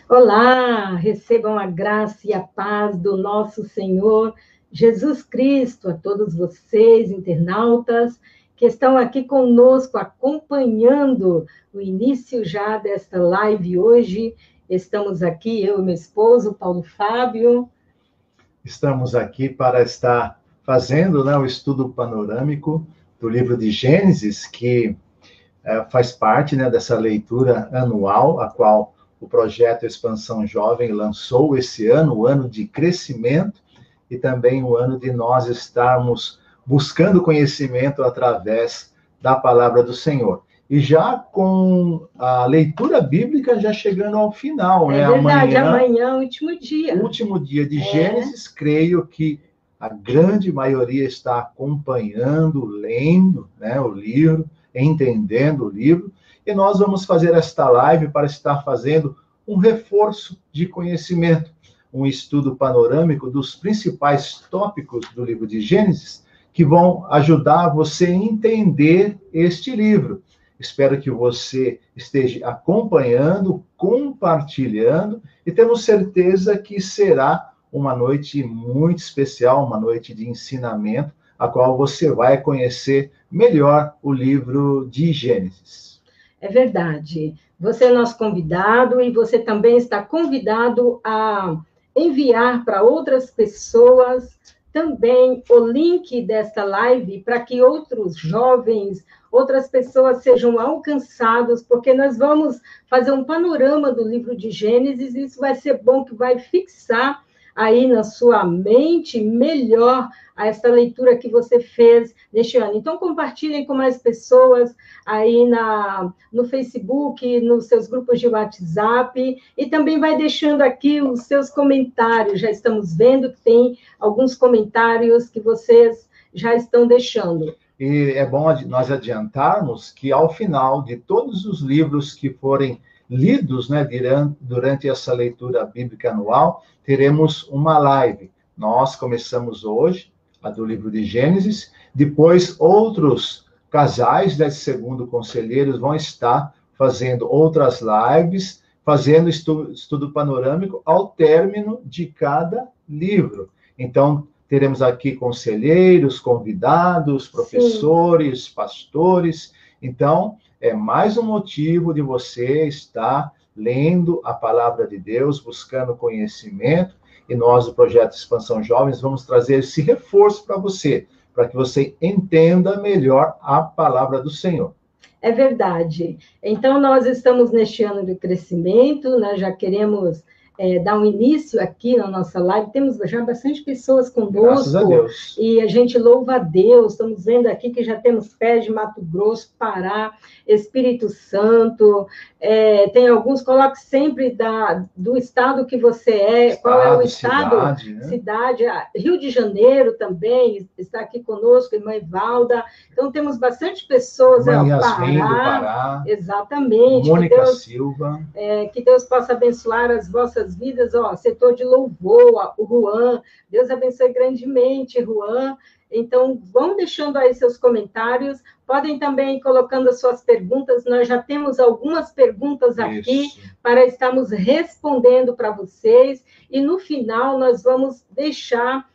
Olá, recebam a graça e a paz do nosso Senhor Jesus Cristo, a todos vocês, internautas, que estão aqui conosco, acompanhando o início já desta live hoje. Estamos aqui, eu e meu esposo, Paulo Fábio. Estamos aqui para estar fazendo, o estudo panorâmico do livro de Gênesis, que faz parte, dessa leitura anual, a qual o projeto Expansão Jovem lançou esse ano, o ano de crescimento, e também o ano de nós estarmos buscando conhecimento através da palavra do Senhor. E já com a leitura bíblica já chegando ao final, É verdade, amanhã é o último dia. O último dia de Gênesis, creio que a grande maioria está acompanhando, lendo, o livro, entendendo o livro, e nós vamos fazer esta live para estar fazendo um reforço de conhecimento, um estudo panorâmico dos principais tópicos do livro de Gênesis, que vão ajudar você a entender este livro. Espero que você esteja acompanhando, compartilhando, e temos certeza que será uma noite muito especial, uma noite de ensinamento, a qual você vai conhecer melhor o livro de Gênesis. É verdade. Você é nosso convidado e você também está convidado a enviar para outras pessoas também o link desta live para que outros jovens, outras pessoas sejam alcançados, porque nós vamos fazer um panorama do livro de Gênesis, e isso vai ser bom, que vai fixar aí na sua mente melhor essa leitura que você fez neste ano. Então, compartilhem com mais pessoas aí no Facebook, nos seus grupos de WhatsApp, e também vai deixando aqui os seus comentários. Já estamos vendo que tem alguns comentários que vocês já estão deixando. E é bom nós adiantarmos que, ao final de todos os livros que forem lidos, durante essa leitura bíblica anual, teremos uma live. Nós começamos hoje, a do livro de Gênesis, depois outros casais, segundo conselheiros, vão estar fazendo outras lives, fazendo estudo panorâmico ao término de cada livro. Então, teremos aqui conselheiros, convidados, professores, pastores. Então, é mais um motivo de você estar lendo a palavra de Deus, buscando conhecimento, e nós, do Projeto Expansão Jovens, vamos trazer esse reforço para você, para que você entenda melhor a palavra do Senhor. É verdade. Então, nós estamos neste ano de crescimento, nós já queremos dar um início aqui na nossa live. Temos já bastante pessoas conosco. Graças a Deus. E a gente louva a Deus. Estamos vendo aqui que já temos pés de Mato Grosso, Pará, Espírito Santo. Tem alguns, coloque sempre do estado que você é. Qual é o estado? Cidade. Rio de Janeiro também está aqui conosco, irmã Evalda. Então, temos bastante pessoas. Yasmin, do Pará. Exatamente. Mônica Silva. Que Deus possa abençoar as vossas vidas, setor de louvor, o Juan, Deus abençoe grandemente, Juan. Então, vão deixando aí seus comentários, podem também ir colocando as suas perguntas, nós já temos algumas perguntas aqui para estarmos respondendo para vocês, e no final nós vamos deixar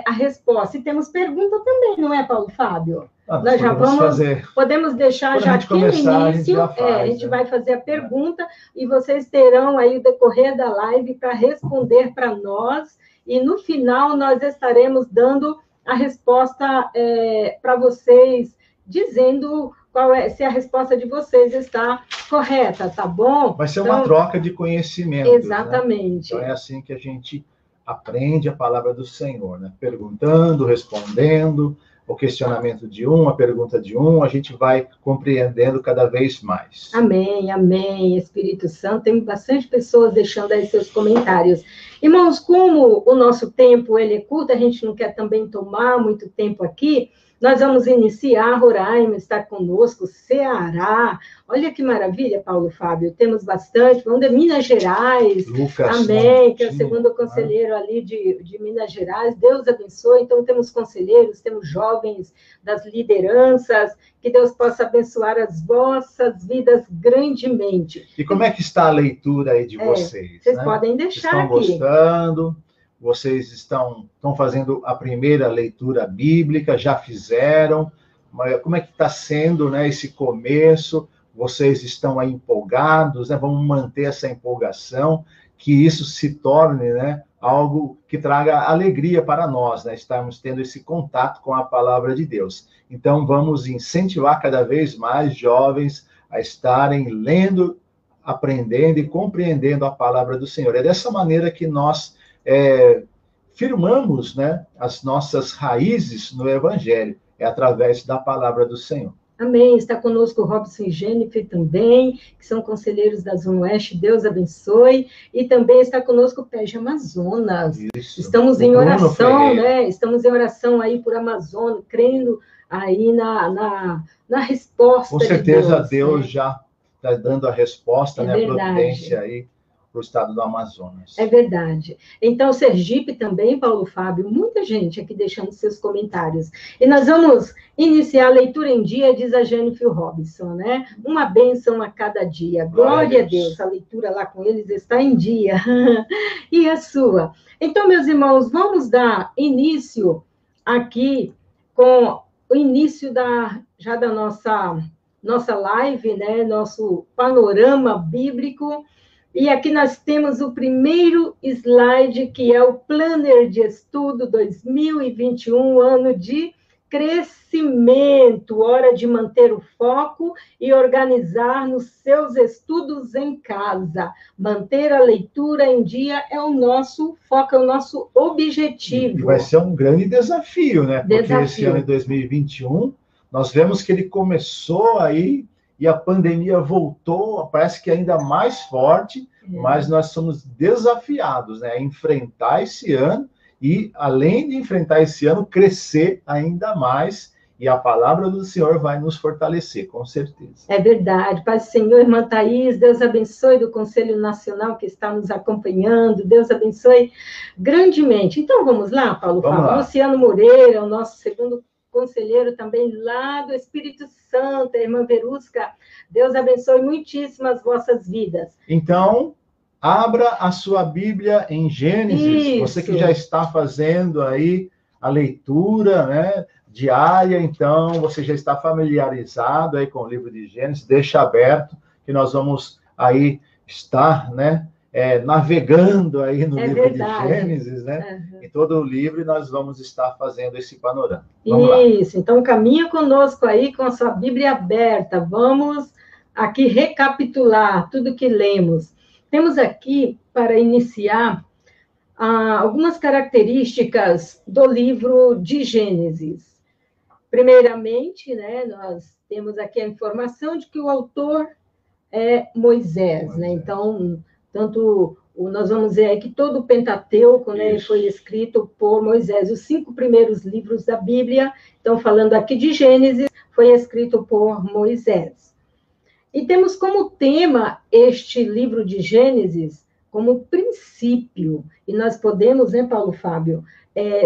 a resposta. E temos pergunta também, não é, Paulo Fábio? Nós já podemos deixar já aqui no início, a gente vai fazer a pergunta, e vocês terão aí o decorrer da live para responder para nós, e no final nós estaremos dando a resposta para vocês, dizendo se a resposta de vocês está correta, tá bom? Vai ser uma troca de conhecimento. Exatamente. Então é assim que a gente aprende a palavra do Senhor, perguntando, respondendo, o questionamento de um, a pergunta de um, a gente vai compreendendo cada vez mais. Amém, amém, Espírito Santo. Tem bastante pessoas deixando aí seus comentários. Irmãos, como o nosso tempo ele é curto, a gente não quer também tomar muito tempo aqui, Nós vamos iniciar, Roraima está conosco, Ceará. Olha que maravilha, Paulo Fábio. Temos bastante. Vamos de Minas Gerais. Lucas Amém, que é o Montinho, segundo conselheiro ali de Minas Gerais. Deus abençoe. Então, temos conselheiros, temos jovens das lideranças. Que Deus possa abençoar as vossas vidas grandemente. E como é que está a leitura aí de vocês? Vocês né? podem deixar Estão aqui. gostando? Vocês estão fazendo a primeira leitura bíblica? Já fizeram? Como é que está sendo, né, esse começo? Vocês estão aí empolgados, né? Vamos manter essa empolgação, que isso se torne, né, algo que traga alegria para nós, né? Estarmos tendo esse contato com a palavra de Deus. Então, vamos incentivar cada vez mais jovens a estarem lendo, aprendendo e compreendendo a palavra do Senhor. É dessa maneira que nós firmamos, né, as nossas raízes no Evangelho, é através da palavra do Senhor. Amém. Está conosco o Robson e Jennifer também, que são conselheiros da Zona Oeste. Deus abençoe. E também está conosco o Pé de Amazonas. Isso. Estamos em oração, né? Estamos em oração aí por Amazonas, crendo aí na resposta. Com certeza de Deus né? já está dando a resposta, né? A providência aí para o estado do Amazonas. É verdade. Então, Sergipe também, Paulo Fábio, muita gente aqui deixando seus comentários. E nós vamos iniciar a leitura em dia, diz a Jennifer Robinson, né? Uma bênção a cada dia. Glória a Deus. A leitura lá com eles está em dia. E a sua? Então, meus irmãos, vamos dar início aqui com o início da nossa live, né? Nosso panorama bíblico. E aqui nós temos o primeiro slide, que é o Planner de Estudo 2021, ano de crescimento, hora de manter o foco e organizar nos seus estudos em casa. Manter a leitura em dia é o nosso foco, é o nosso objetivo. E vai ser um grande desafio, né? Porque esse ano de 2021, nós vemos que ele começou aí, e a pandemia voltou, parece que ainda mais forte, mas nós somos desafiados, né, a enfrentar esse ano e, além de enfrentar esse ano, crescer ainda mais, e a palavra do Senhor vai nos fortalecer, com certeza. É verdade. Pai Senhor, irmã Thaís, Deus abençoe do Conselho Nacional que está nos acompanhando, Deus abençoe grandemente. Então, vamos lá, Paulo Fábio. Luciano Moreira, o nosso segundo conselheiro também lá do Espírito Santo, a irmã Verusca, Deus abençoe muitíssimo as vossas vidas. Então, abra a sua Bíblia em Gênesis, Isso. Você que já está fazendo aí a leitura, né, diária, então você já está familiarizado aí com o livro de Gênesis, deixa aberto, que nós vamos aí estar, né, navegando aí no livro de Gênesis, né? Uhum. Em todo o livro nós vamos estar fazendo esse panorama. Vamos Isso, lá. Então caminha conosco aí com a sua Bíblia aberta. Vamos aqui recapitular tudo que lemos. Temos aqui, para iniciar, algumas características do livro de Gênesis. Primeiramente, né, nós temos aqui a informação de que o autor é Moisés, né? Então, nós vamos ver aí que todo o Pentateuco, né, foi escrito por Moisés. Os 5 primeiros livros da Bíblia, então falando aqui de Gênesis, foi escrito por Moisés. E temos como tema este livro de Gênesis como princípio. E nós podemos, né, Paulo Fábio,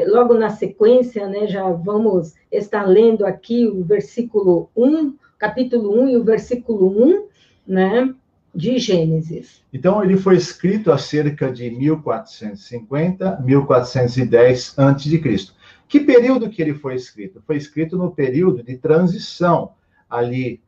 logo na sequência, né, já vamos estar lendo aqui o versículo 1, capítulo 1 e o versículo 1, né, de Gênesis. Então, ele foi escrito há cerca de 1450, 1410 a.C. Que período que ele foi escrito? Foi escrito no período de transição ali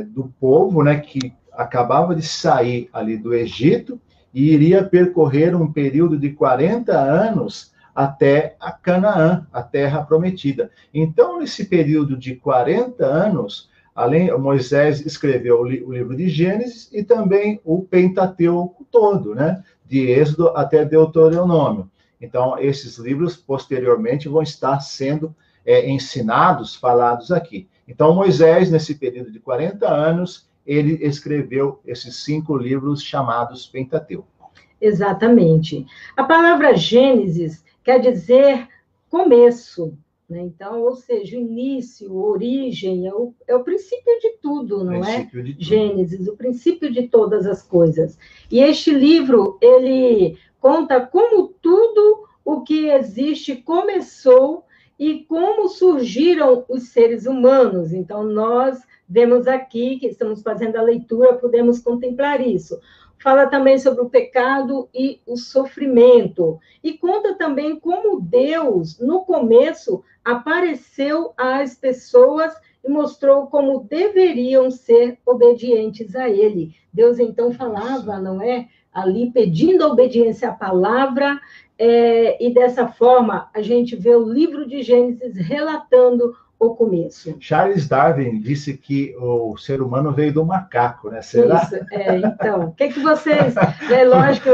do povo, né, que acabava de sair ali do Egito e iria percorrer um período de 40 anos até a Canaã, a terra prometida. Então, nesse período de 40 anos, Moisés escreveu o livro de Gênesis e também o Pentateuco todo, né? De Êxodo até Deuteronômio. Então, esses livros, posteriormente, vão estar sendo ensinados, falados aqui. Então, Moisés, nesse período de 40 anos, ele escreveu esses 5 livros chamados Pentateuco. Exatamente. A palavra Gênesis quer dizer começo, né? Então, ou seja, o início, a origem, é o princípio de tudo, não é? Princípio de tudo. Gênesis, o princípio de todas as coisas. E este livro, ele conta como tudo o que existe começou e como surgiram os seres humanos. Então, nós vemos aqui, que estamos fazendo a leitura, podemos contemplar isso. Fala também sobre o pecado e o sofrimento. E conta também como Deus, no começo, apareceu às pessoas e mostrou como deveriam ser obedientes a Ele. Deus, então, falava, não é? Ali, pedindo a obediência à palavra, e dessa forma, a gente vê o livro de Gênesis relatando o começo. Charles Darwin disse que o ser humano veio do macaco, né? Será? Isso, então, o que vocês... lógico,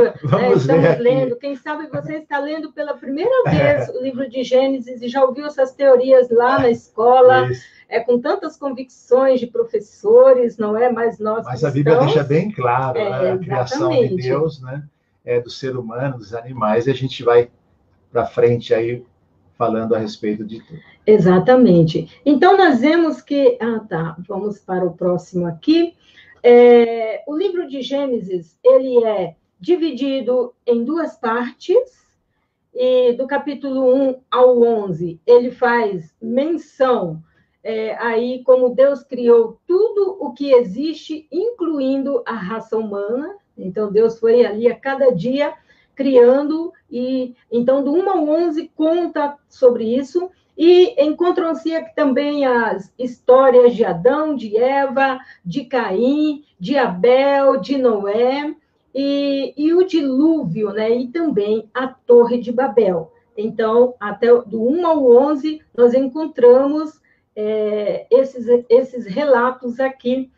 estamos lendo, quem sabe você está lendo pela primeira vez o livro de Gênesis e já ouviu essas teorias lá na escola, com tantas convicções de professores, não é? Mas nós Mas a Bíblia deixa bem claro, né? A criação de Deus, né? Do ser humano, dos animais, e a gente vai para frente aí falando a respeito de tudo. Exatamente. Então, nós vemos que... vamos para o próximo aqui. O livro de Gênesis, ele é dividido em duas partes, e do capítulo 1 ao 11, ele faz menção aí como Deus criou tudo o que existe, incluindo a raça humana. Então, Deus foi ali a cada dia criando, e então do 1 ao 11 conta sobre isso, e encontram-se aqui também as histórias de Adão, de Eva, de Caim, de Abel, de Noé, e o dilúvio, né? E também a Torre de Babel. Então, até do 1 ao 11, nós encontramos esses relatos aqui,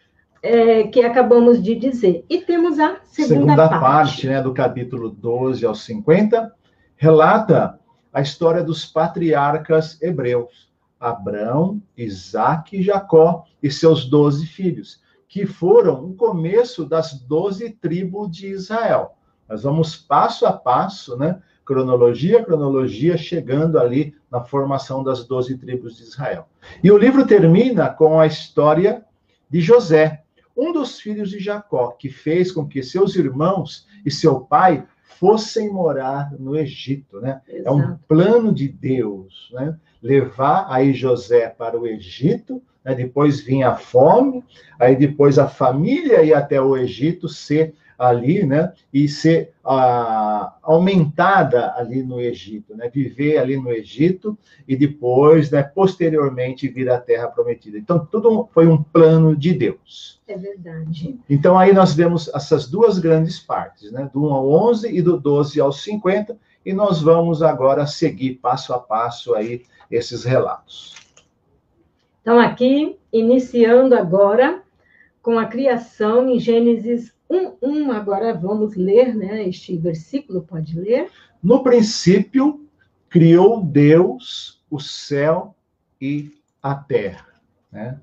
que acabamos de dizer. E temos a segunda parte, né, do capítulo 12 ao 50, relata a história dos patriarcas hebreus, Abrão, Isaque e Jacó, e seus 12 filhos, que foram o começo das 12 tribos de Israel. Nós vamos passo a passo, né, cronologia, chegando ali na formação das 12 tribos de Israel. E o livro termina com a história de José, um dos filhos de Jacó, que fez com que seus irmãos e seu pai fossem morar no Egito, né? Exato. É um plano de Deus, né? Levar aí José para o Egito, né? Depois vinha a fome, aí depois a família ia até o Egito ser ali, né? E ser aumentada ali no Egito, né? Viver ali no Egito e depois, né, posteriormente, vir à Terra Prometida. Então, tudo foi um plano de Deus. É verdade. Então, aí nós vemos essas duas grandes partes, né? Do 1 ao 11 e do 12 ao 50, e nós vamos agora seguir passo a passo aí esses relatos. Então, aqui, iniciando agora com a criação em Gênesis 1:1, agora vamos ler, né, este versículo, pode ler? No princípio, criou Deus o céu e a terra, né?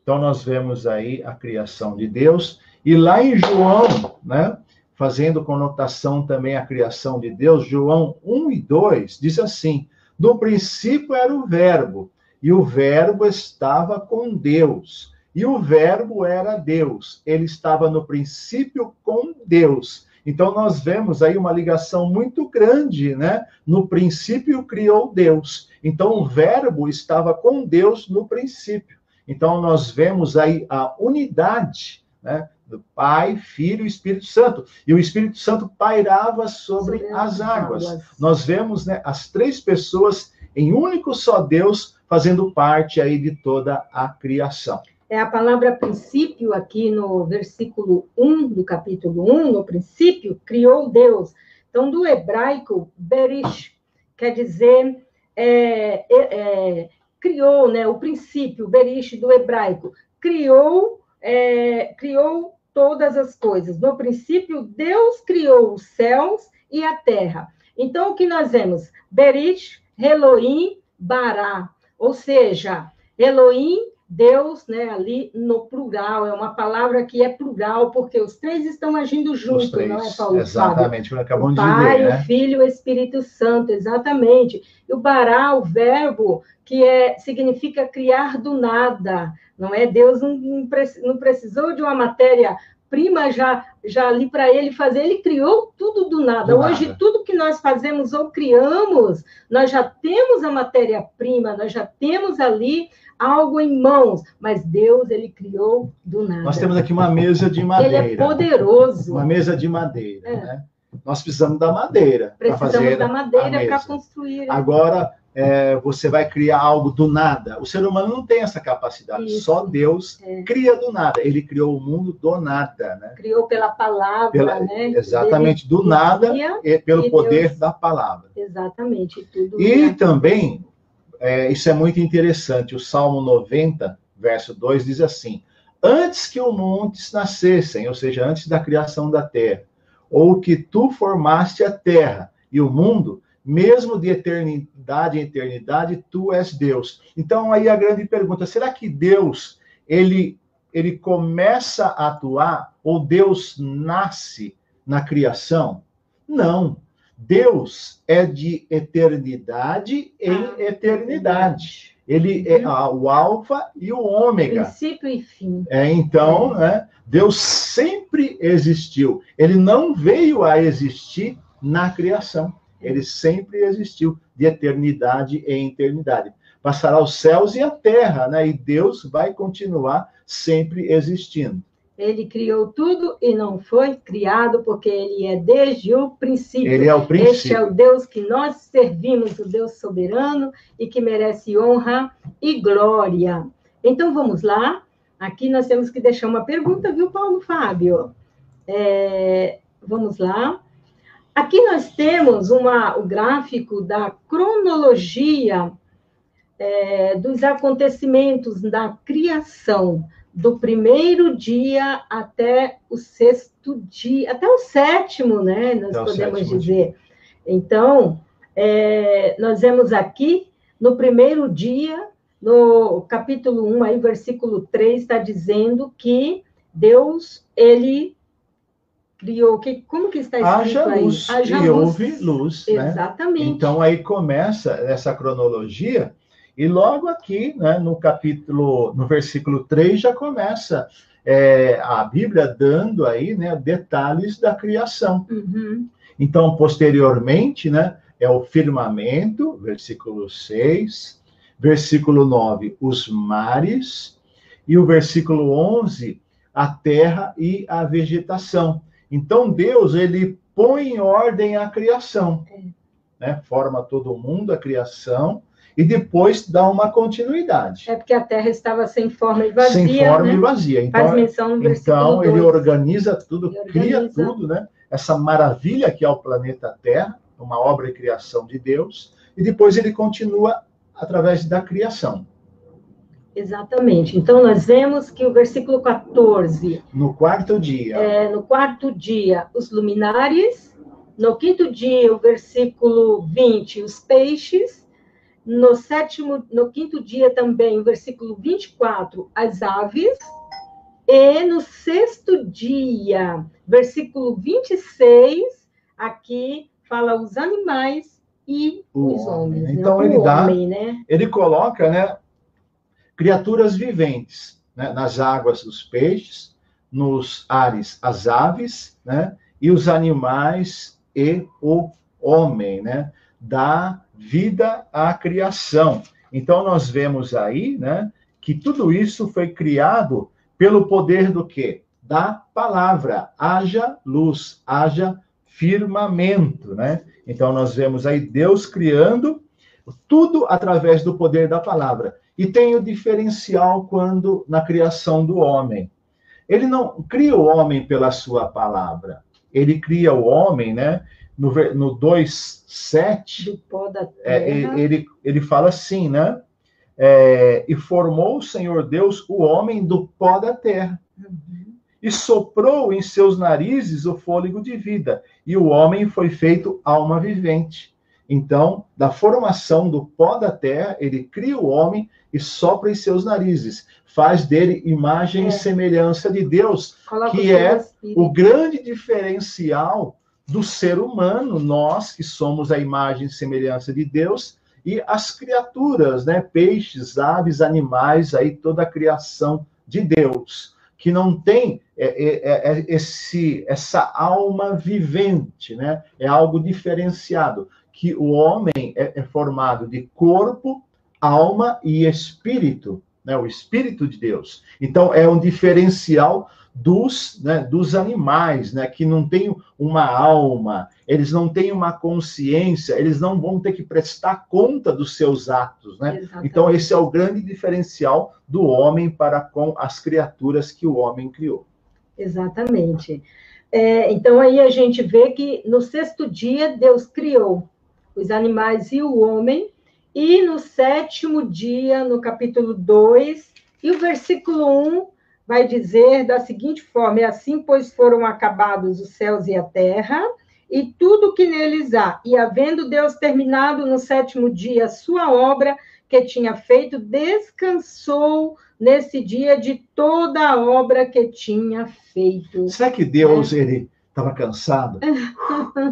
Então, nós vemos aí a criação de Deus, e lá em João, né, fazendo conotação também a criação de Deus, João 1 e 2, diz assim: no princípio era o Verbo, e o Verbo estava com Deus, e o Verbo era Deus. Ele estava no princípio com Deus. Então, nós vemos aí uma ligação muito grande, né? No princípio criou Deus. Então, o Verbo estava com Deus no princípio. Então, nós vemos aí a unidade, né, do Pai, Filho e Espírito Santo. E o Espírito Santo pairava sobre as águas. Nós vemos, né, as três pessoas em único só Deus fazendo parte aí de toda a criação. A palavra princípio aqui no versículo 1 do capítulo 1, no princípio, criou Deus. Então, do hebraico, berish, quer dizer... criou, né, o princípio, berish do hebraico, criou todas as coisas. No princípio, Deus criou os céus e a terra. Então, o que nós vemos? Berish, Elohim, Bará, ou seja, Elohim Deus, né, ali no plural, é uma palavra que é plural, porque os três estão agindo juntos, não é, Paulo? Exatamente, acabamos de Pai, ler, né? o Filho e o Espírito Santo, exatamente. E o bará, o verbo, que significa criar do nada, não é? Deus não precisou de uma matéria-prima já ali para ele fazer, ele criou tudo do nada. Hoje, tudo que nós fazemos ou criamos, nós já temos a matéria-prima, nós já temos ali algo em mãos, mas Deus, ele criou do nada. Nós temos aqui uma mesa de madeira. Ele é poderoso. Uma mesa de madeira, né? Nós precisamos da madeira para fazer da madeira para construir. Agora, você vai criar algo do nada. O ser humano não tem essa capacidade. Isso. Só Deus cria do nada. Ele criou o mundo do nada, né? Criou pela palavra, né? Exatamente, do nada, pelo poder da palavra. Exatamente. Tudo e também... isso é muito interessante. O Salmo 90, verso 2, diz assim: antes que os montes nascessem, ou seja, antes da criação da terra, ou que tu formaste a terra e o mundo, mesmo de eternidade em eternidade, tu és Deus. Então, aí a grande pergunta, será que Deus, ele começa a atuar, ou Deus nasce na criação? Não. Deus é de eternidade em eternidade. Ele é o alfa e o ômega. Princípio e fim. Então, Deus sempre existiu. Ele não veio a existir na criação. Ele sempre existiu, de eternidade em eternidade. Passará os céus e a terra, né? E Deus vai continuar sempre existindo. Ele criou tudo e não foi criado, porque ele é desde o princípio. Ele é o princípio. Este é o Deus que nós servimos, o Deus soberano e que merece honra e glória. Então, vamos lá. Aqui nós temos que deixar uma pergunta, viu, Paulo Fábio? Vamos lá. Aqui nós temos o gráfico da cronologia dos acontecimentos da criação, do primeiro dia até o sexto dia, até o sétimo, né? Nós podemos dizer. Então, nós vemos aqui, no primeiro dia, no capítulo 1, aí, versículo 3, está dizendo que Deus, ele criou, como que está escrito aí? Haja luz, e houve luz. Exatamente. Né? Então, aí começa essa cronologia. E logo aqui, né, no versículo 3, já começa a Bíblia dando aí, né, detalhes da criação. Uhum. Então, posteriormente, né, é o firmamento, versículo 6, versículo 9, os mares, e o versículo 11, a terra e a vegetação. Então, Deus, ele põe em ordem a criação, né, forma todo mundo, a criação, e depois dá uma continuidade. Porque a Terra estava sem forma e vazia. Sem forma e vazia. Então, faz menção no versículo 2. Ele organiza tudo, cria tudo, né? Essa maravilha que é o planeta Terra, uma obra de criação de Deus, e depois ele continua através da criação. Exatamente. Então, nós vemos que o versículo 14... No quarto dia. No quarto dia, os luminares. No quinto dia, o versículo 20, os peixes. No quinto dia também, o versículo 24, as aves. E no sexto dia, versículo 26, aqui fala os animais e os homens. Então, ele coloca, né, criaturas viventes, né, nas águas, os peixes, nos ares, as aves, né, e os animais e o homem, né, dá vida à criação. Então, nós vemos aí, né, que tudo isso foi criado pelo poder do quê? Da palavra. Haja luz, haja firmamento, né? Então, nós vemos aí Deus criando tudo através do poder da palavra. E tem o diferencial quando, na criação do homem. Ele não cria o homem pela sua palavra. Ele cria o homem, né? No 2:7, do pó da terra. Ele fala assim, né? E formou o Senhor Deus o homem do pó da terra. Uhum. E soprou em seus narizes o fôlego de vida. E o homem foi feito alma vivente. Então, da formação do pó da terra, ele cria o homem e sopra em seus narizes. Faz dele imagem e semelhança de Deus, que é o grande diferencial do ser humano, nós que somos a imagem e semelhança de Deus, e as criaturas, né? Peixes, aves, animais, aí toda a criação de Deus, que não tem essa alma vivente, né? É algo diferenciado, que o homem é formado de corpo, alma e espírito, né? O espírito de Deus. Então, é um diferencial dos animais, né? Que não têm uma alma, eles não têm uma consciência, eles não vão ter que prestar conta dos seus atos, né? Exatamente. Então, esse é o grande diferencial do homem para com as criaturas que o homem criou. Exatamente. Então, aí a gente vê que no sexto dia, Deus criou os animais e o homem, e no sétimo dia, no capítulo 2, e o versículo 1 vai dizer da seguinte forma: assim, pois, foram acabados os céus e a terra, e tudo que neles há. E havendo Deus terminado no sétimo dia a sua obra que tinha feito, descansou nesse dia de toda a obra que tinha feito. Será que Deus, ele estava cansado?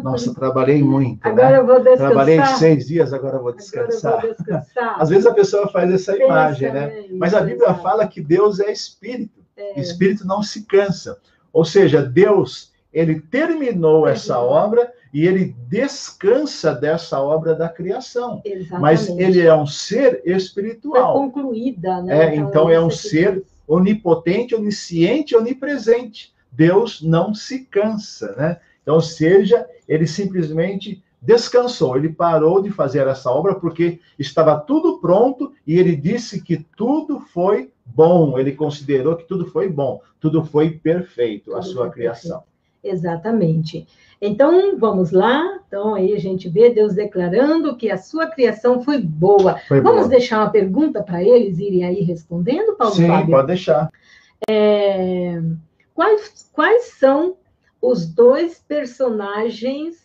Nossa, trabalhei muito, agora né? Eu vou descansar. Trabalhei 6 dias, agora eu vou descansar. Agora eu vou descansar. Às vezes a pessoa faz essa imagem, né? Mas a Bíblia fala que Deus é espírito. Espírito não se cansa. Ou seja, Deus, ele terminou essa obra e ele descansa dessa obra da criação. Exatamente. Mas ele é um ser espiritual. Foi concluída, né? Então é um ser onipotente, onisciente, onipresente. Deus não se cansa, né? Então, ou seja, ele simplesmente descansou, ele parou de fazer essa obra porque estava tudo pronto e ele disse que tudo foi bom, ele considerou que tudo foi bom, tudo foi perfeito, a sua criação. Exatamente. Então, vamos lá. Então, aí a gente vê Deus declarando que a sua criação foi boa. Vamos deixar uma pergunta para eles irem aí respondendo, Paulo Fábio? Sim, pode deixar. Quais são os dois personagens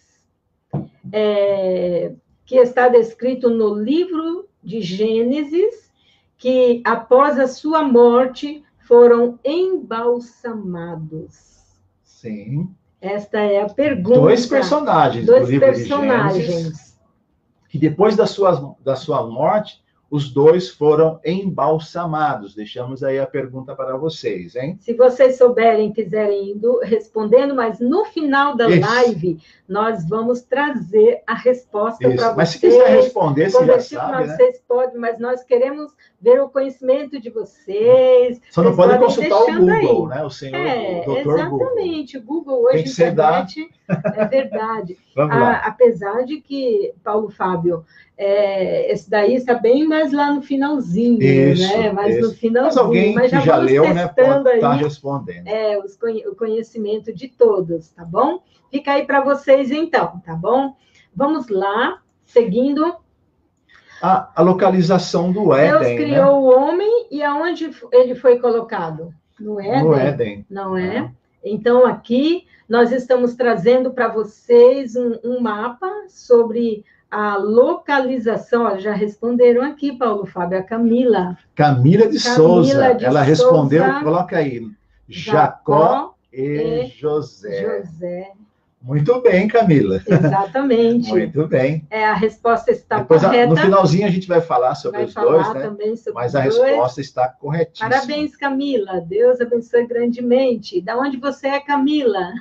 que está descrito no livro de Gênesis, que após a sua morte foram embalsamados? Sim. Esta é a pergunta. Dois personagens do livro de Gênesis, que depois da sua morte, os dois foram embalsamados. Deixamos aí a pergunta para vocês, hein? Se vocês souberem, quiserem ir respondendo, mas no final da live, nós vamos trazer a resposta para vocês. Mas se quiser responder, você já sabe, né? Vocês podem, mas nós queremos ver o conhecimento de vocês. Só não podem consultar o Google, né? O senhor, o doutor exatamente. Google. O Google hoje, internet, é verdade. Vamos lá. Apesar de que, Paulo Fábio, esse daí está bem mais lá no finalzinho, né? Mas no finalzinho. Mas alguém que já leu, né, pode estar respondendo. O conhecimento de todos, tá bom? Fica aí para vocês, então, tá bom? Vamos lá, seguindo. A localização do Éden, Deus criou o homem e aonde ele foi colocado? No Éden. No Éden. Não é? Então, aqui, nós estamos trazendo para vocês um mapa sobre a localização. Ó, já responderam aqui, Paulo Fábio, a Camila. Camila de Souza. Ela respondeu, coloca aí, Jacó e José. Muito bem, Camila. Exatamente. Muito bem. A resposta está depois, correta. No finalzinho a gente vai falar sobre os dois, né? Também sobre mas a resposta está corretíssima. Parabéns, Camila. Deus abençoe grandemente. Da onde você é, Camila?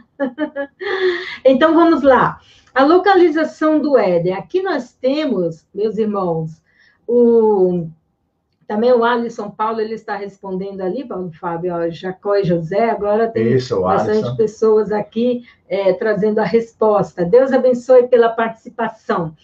Então, vamos lá. A localização do Éden. Aqui nós temos, meus irmãos, também o Alisson Paulo, ele está respondendo ali, Paulo Fábio, ó, Jacó e José, agora tem bastante pessoas aqui trazendo a resposta. Deus abençoe pela participação.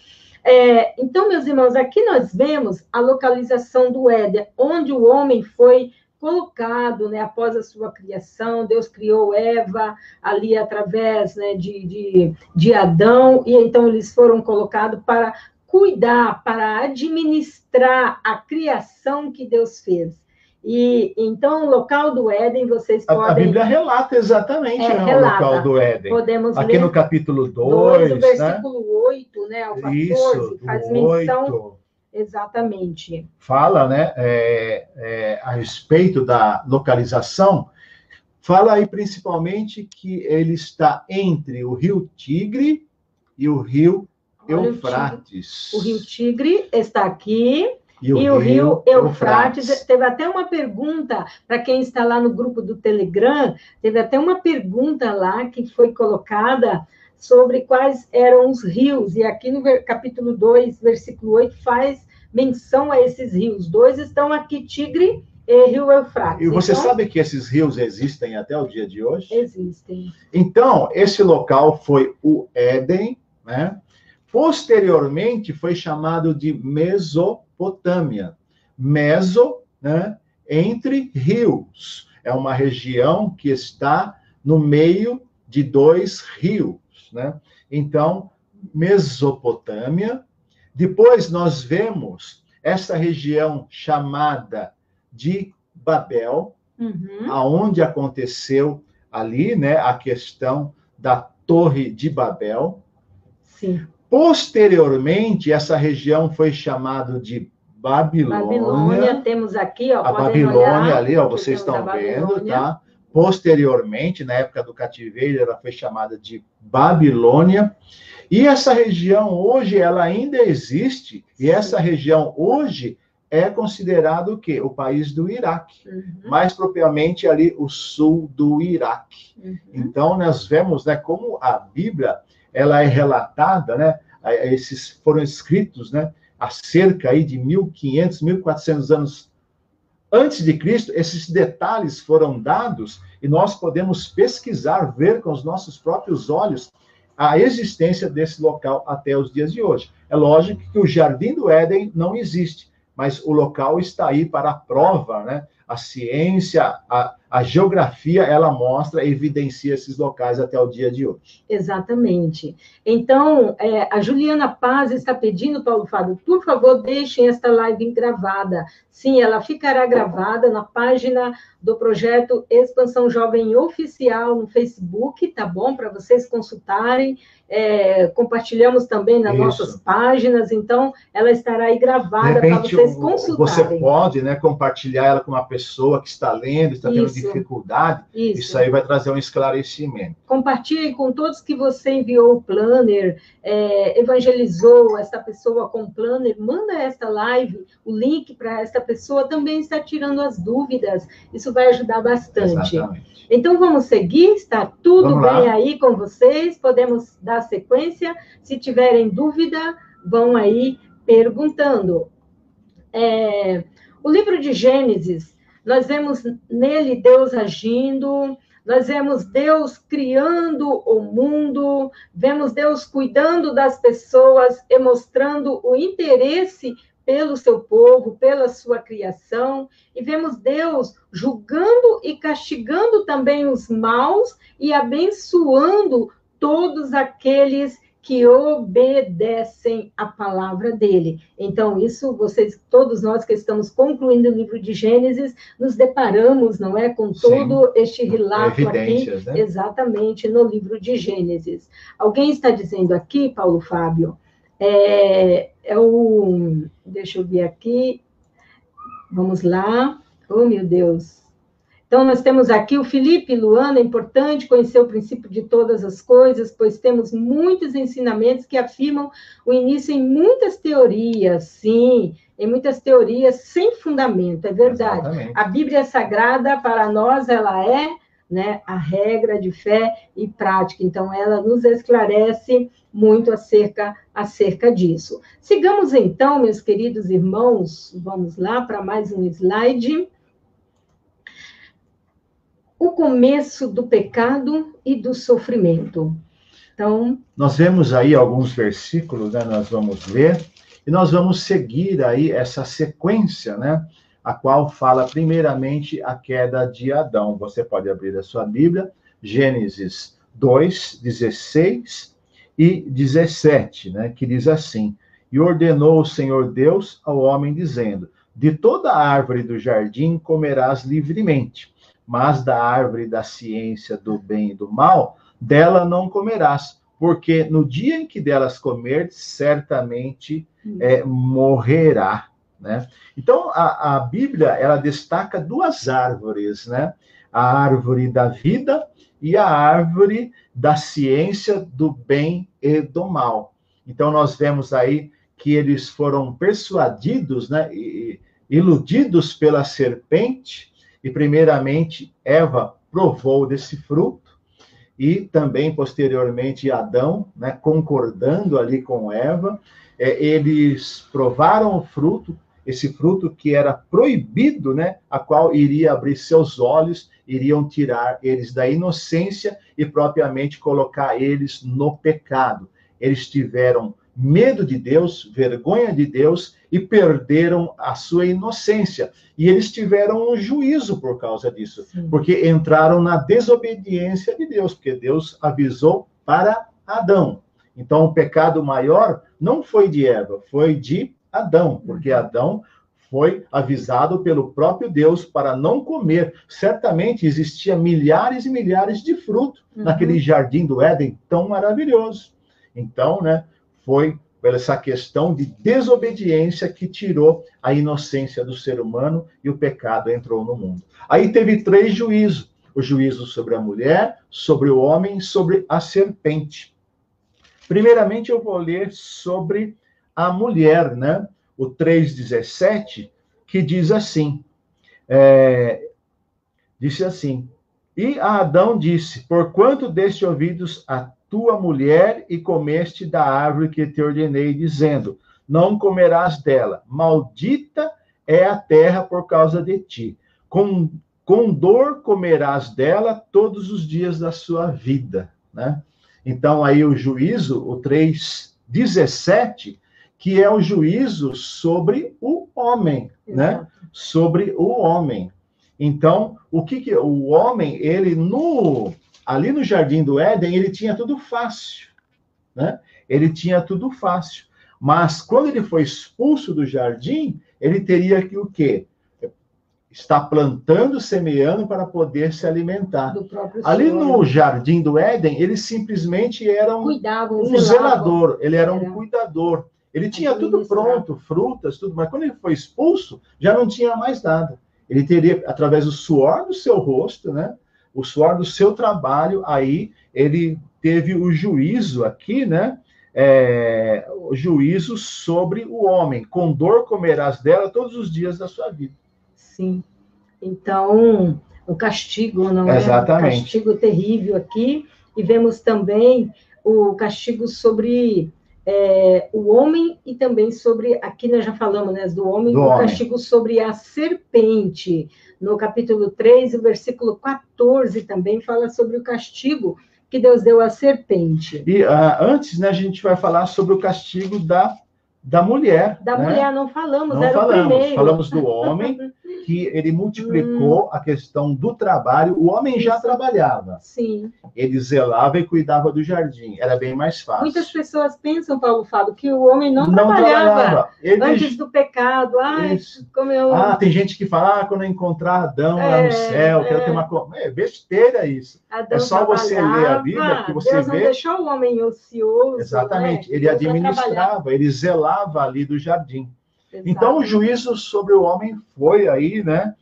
Então, meus irmãos, aqui nós vemos a localização do Éden, onde o homem foi colocado, né, após a sua criação. Deus criou Eva ali através, né, de Adão, e então eles foram colocados para cuidar, para administrar a criação que Deus fez. E então, o local do Éden, vocês podem... A Bíblia relata exatamente o local do Éden. Podemos aqui ler no capítulo 2, o versículo 8, né, ao 14, isso, faz menção... 8, exatamente. fala, né, a respeito da localização, fala aí principalmente que ele está entre o rio Tigre e o rio Eufrates. O rio Tigre está aqui... E o rio Eufrates. Teve até uma pergunta, para quem está lá no grupo do Telegram, teve até uma pergunta lá que foi colocada sobre quais eram os rios, e aqui no capítulo 2, versículo 8, faz menção a esses rios. Dois estão aqui, Tigre e rio Eufrates. E você sabe que esses rios existem até o dia de hoje? Existem. Então, esse local foi o Éden, né? Posteriormente, foi chamado de Mesopotâmia. Meso, né? Entre rios. É uma região que está no meio de dois rios, né? Então, Mesopotâmia. Depois nós vemos essa região chamada de Babel, aonde aconteceu ali, né, a questão da Torre de Babel. Sim. Posteriormente, essa região foi chamada de Babilônia. Temos aqui, ó, a Babilônia ali, ó, vocês estão vendo, tá? Posteriormente, na época do cativeiro, ela foi chamada de Babilônia. E essa região hoje, ela ainda existe, e essa região hoje é considerado o quê? O país do Iraque. Mais propriamente ali o sul do Iraque. Então, nós vemos, né, como a Bíblia, ela é relatada, né, esses foram escritos, né, há cerca aí de 1500, 1400 anos antes de Cristo, esses detalhes foram dados e nós podemos pesquisar, ver com os nossos próprios olhos a existência desse local até os dias de hoje. É lógico que o Jardim do Éden não existe, mas o local está aí para a prova, né? A ciência, a geografia, ela mostra, evidencia esses locais até o dia de hoje. Exatamente. Então, a Juliana Paz está pedindo, Paulo Fábio, por favor, deixem esta live gravada. Sim, ela ficará gravada na página do projeto Expansão Jovem Oficial no Facebook, tá bom? Para vocês consultarem. Compartilhamos também nas nossas páginas, então ela estará aí gravada para vocês consultarem. Você pode, né, compartilhar ela com uma pessoa que está lendo, está tendo dificuldade, isso aí vai trazer um esclarecimento. Compartilhe com todos que você enviou o planner, evangelizou essa pessoa com o planner, manda esta live, o link para esta pessoa também está tirando as dúvidas, isso vai ajudar bastante. Exatamente. Então, vamos seguir, está tudo bem aí com vocês, podemos dar sequência, se tiverem dúvida, vão aí perguntando. O livro de Gênesis, nós vemos nele Deus agindo, nós vemos Deus criando o mundo, vemos Deus cuidando das pessoas e mostrando o interesse pelo seu povo, pela sua criação, e vemos Deus julgando e castigando também os maus e abençoando todos aqueles que obedecem a palavra dele. Então, isso, todos nós que estamos concluindo o livro de Gênesis, nos deparamos, não é, com todo este relato aqui, né? Exatamente, no livro de Gênesis. Alguém está dizendo aqui, Paulo Fábio, deixa eu ver aqui, vamos lá, oh meu Deus. Então, nós temos aqui o Felipe Luana, é importante conhecer o princípio de todas as coisas, pois temos muitos ensinamentos que afirmam o início em muitas teorias, sim, em muitas teorias sem fundamento, é verdade. Exatamente. A Bíblia Sagrada, para nós, ela é, né, a regra de fé e prática, então ela nos esclarece muito acerca disso. Sigamos então, meus queridos irmãos, vamos lá para mais um slide. O começo do pecado e do sofrimento. Então, nós vemos aí alguns versículos, né, nós vamos ver, e nós vamos seguir aí essa sequência, né, a qual fala primeiramente a queda de Adão. Você pode abrir a sua Bíblia, Gênesis 2, 16 e 17, né, que diz assim: E ordenou o Senhor Deus ao homem, dizendo: De toda árvore do jardim comerás livremente, mas da árvore da ciência do bem e do mal, dela não comerás, porque no dia em que delas comer, certamente morrerá. Né? Então, a Bíblia, ela destaca duas árvores, né? A árvore da vida e a árvore da ciência do bem e do mal. Então, nós vemos aí que eles foram persuadidos, né? Iludidos pela serpente, e primeiramente Eva provou desse fruto, e também posteriormente Adão, né? Concordando ali com Eva, eles provaram o fruto, esse fruto que era proibido, né? A qual iria abrir seus olhos, iriam tirar eles da inocência e propriamente colocar eles no pecado. Eles tiveram medo de Deus, vergonha de Deus e perderam a sua inocência. E eles tiveram um juízo por causa disso, porque entraram na desobediência de Deus, porque Deus avisou para Adão. Então, o pecado maior não foi de Eva, foi de Adão, porque Adão foi avisado pelo próprio Deus para não comer. Certamente existia milhares e milhares de frutos naquele jardim do Éden tão maravilhoso. Então, né, foi essa questão de desobediência que tirou a inocência do ser humano e o pecado entrou no mundo. Aí teve 3 juízos: o juízo sobre a mulher, sobre o homem, sobre a serpente. Primeiramente, eu vou ler sobre a mulher, né? O 3:17, que diz assim, disse assim: e a Adão disse, porquanto deste ouvidos a tua mulher e comeste da árvore que te ordenei, dizendo, não comerás dela, maldita é a terra por causa de ti, com dor comerás dela todos os dias da sua vida, né? Então, aí o juízo, o 3:17, que é o juízo sobre o homem, né? Sobre o homem. Então, o homem, ele ali no Jardim do Éden, ele tinha tudo fácil, né? Ele tinha tudo fácil. Mas quando ele foi expulso do jardim, ele teria que o quê? Estar plantando, semeando para poder se alimentar. Ali no Jardim do Éden, ele simplesmente era um zelador, ele era um cuidador. Ele tinha tudo pronto, frutas, tudo, mas quando ele foi expulso, já não tinha mais nada. Ele teria, através do suor do seu rosto, né? O suor do seu trabalho, aí ele teve o juízo aqui, né? O juízo sobre o homem. Com dor comerás dela todos os dias da sua vida. Sim. Então, o castigo, não é? Exatamente. Um castigo terrível aqui. E vemos também o castigo sobre o homem e também sobre, aqui nós já falamos, né, do homem, o castigo sobre a serpente. No capítulo 3, o versículo 14 também fala sobre o castigo que Deus deu à serpente. E antes, né, a gente vai falar sobre o castigo da mulher. Da mulher não falamos, não era falamos, o primeiro. Falamos do homem, que ele multiplicou a questão do trabalho. O homem já trabalhava. Sim. Ele zelava e cuidava do jardim. Era bem mais fácil. Muitas pessoas pensam, Paulo Fábio, que o homem não trabalhava. Antes do pecado. Tem gente que fala, quando eu encontrar Adão lá no céu, quero ter uma... besteira isso. Adão é só você ler a Bíblia que você Deus vê... não deixou o homem ocioso. Exatamente. Né? Ele administrava, ele zelava ali do jardim. Exato. Então, o juízo sobre o homem foi aí, né?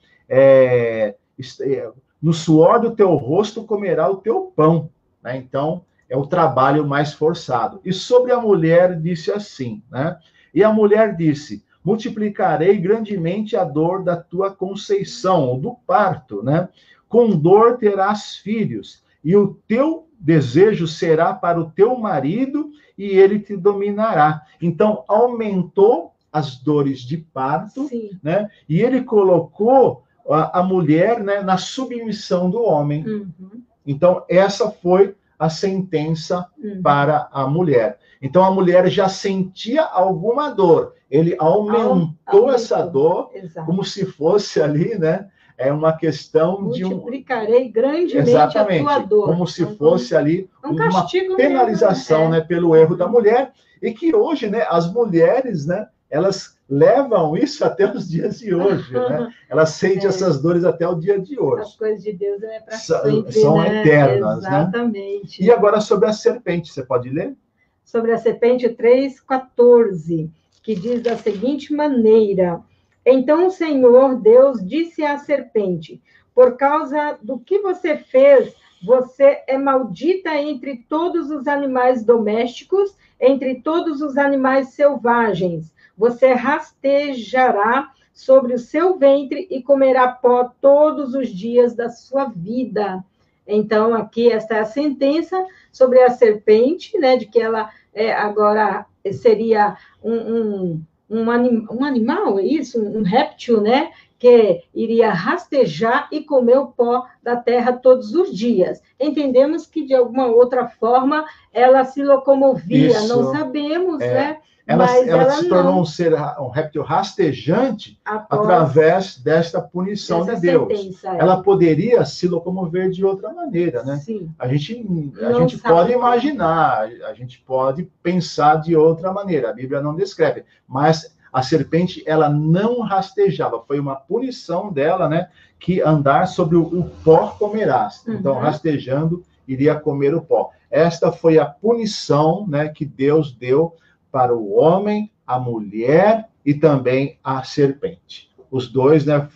No suor do teu rosto comerá o teu pão. Né? Então, é o trabalho mais forçado. E sobre a mulher, disse assim, né? E a mulher disse, multiplicarei grandemente a dor da tua conceição, ou do parto, né? Com dor terás filhos, e o teu desejo será para o teu marido, e ele te dominará. Então, aumentou as dores de parto, né? E ele colocou a mulher, né, na submissão do homem. Uhum. Então, essa foi a sentença para a mulher. Então, a mulher já sentia alguma dor. Ele aumentou essa dor, como se fosse ali, né? É uma questão de multiplicarei grandemente a tua dor. Como se fosse ali uma penalização, né, pelo erro da mulher. E que hoje, né, as mulheres, né, elas levam isso até os dias de hoje, né? Elas sentem essas dores até o dia de hoje. As coisas de Deus é para sempre, são né? eternas, Exatamente. Né? E agora sobre a serpente, você pode ler? Sobre a serpente 3,14, que diz da seguinte maneira: Então o Senhor Deus disse à serpente: Por causa do que você fez, você é maldita entre todos os animais domésticos, entre todos os animais selvagens. Você rastejará sobre o seu ventre e comerá pó todos os dias da sua vida. Então, aqui, esta é a sentença sobre a serpente, né, de que ela agora seria um animal, é isso? Um réptil, né, que iria rastejar e comer o pó da terra todos os dias. Entendemos que, de alguma outra forma, ela se locomovia, isso, não sabemos, né? Ela se tornou um réptil rastejante através desta punição de Deus. Sentença, ela poderia se locomover de outra maneira, né? Sim. A gente pode imaginar, a gente pode pensar de outra maneira. A Bíblia não descreve, mas a serpente, ela não rastejava. Foi uma punição dela, né? Que andar sobre o pó comerás. Então, rastejando, iria comer o pó. Esta foi a punição, né? Que Deus deu para o homem, a mulher e também a serpente. Os dois, né,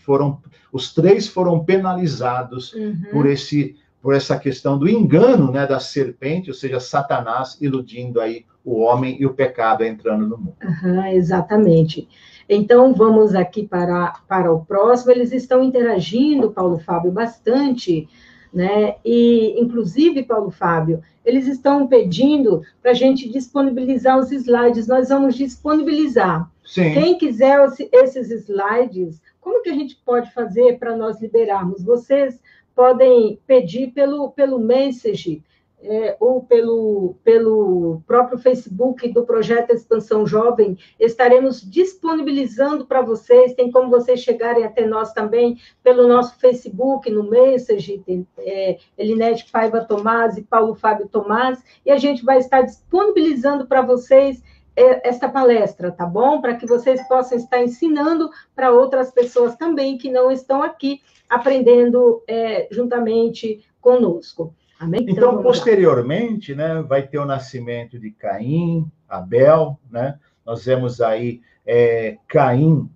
os três foram penalizados por essa questão do engano, né, da serpente, ou seja, Satanás iludindo aí o homem e o pecado entrando no mundo. Exatamente. Então, vamos aqui para o próximo. Eles estão interagindo, Paulo Fábio, bastante, né? E, inclusive, Paulo Fábio, eles estão pedindo para a gente disponibilizar os slides. Nós vamos disponibilizar. Sim. Quem quiser esses slides, como que a gente pode fazer para nós liberarmos? Vocês podem pedir pelo Message, ou pelo próprio Facebook do Projeto Expansão Jovem. Estaremos disponibilizando para vocês. Tem como vocês chegarem até nós também pelo nosso Facebook, no Message, Elinete Paiva Tomás e Paulo Fábio Tomás, e a gente vai estar disponibilizando para vocês esta palestra, tá bom? Para que vocês possam estar ensinando para outras pessoas também que não estão aqui aprendendo juntamente conosco. Amém? Então, posteriormente, né, vai ter o nascimento de Caim, Abel, né? Nós vemos aí Caim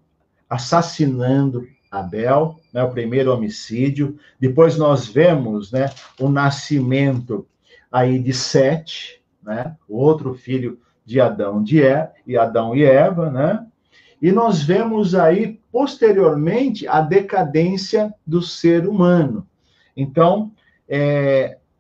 assassinando Abel, né, o primeiro homicídio. Depois nós vemos, né, o nascimento aí de Sete, né, o outro filho de Adão e Eva, né? E nós vemos aí, posteriormente, a decadência do ser humano. Então,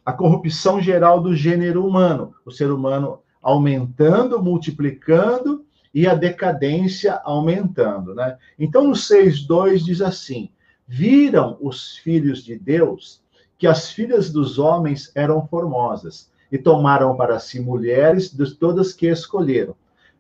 a corrupção geral do gênero humano, o ser humano aumentando, multiplicando e a decadência aumentando, né? Então, no 6:2 diz assim: viram os filhos de Deus que as filhas dos homens eram formosas e tomaram para si mulheres de todas que escolheram.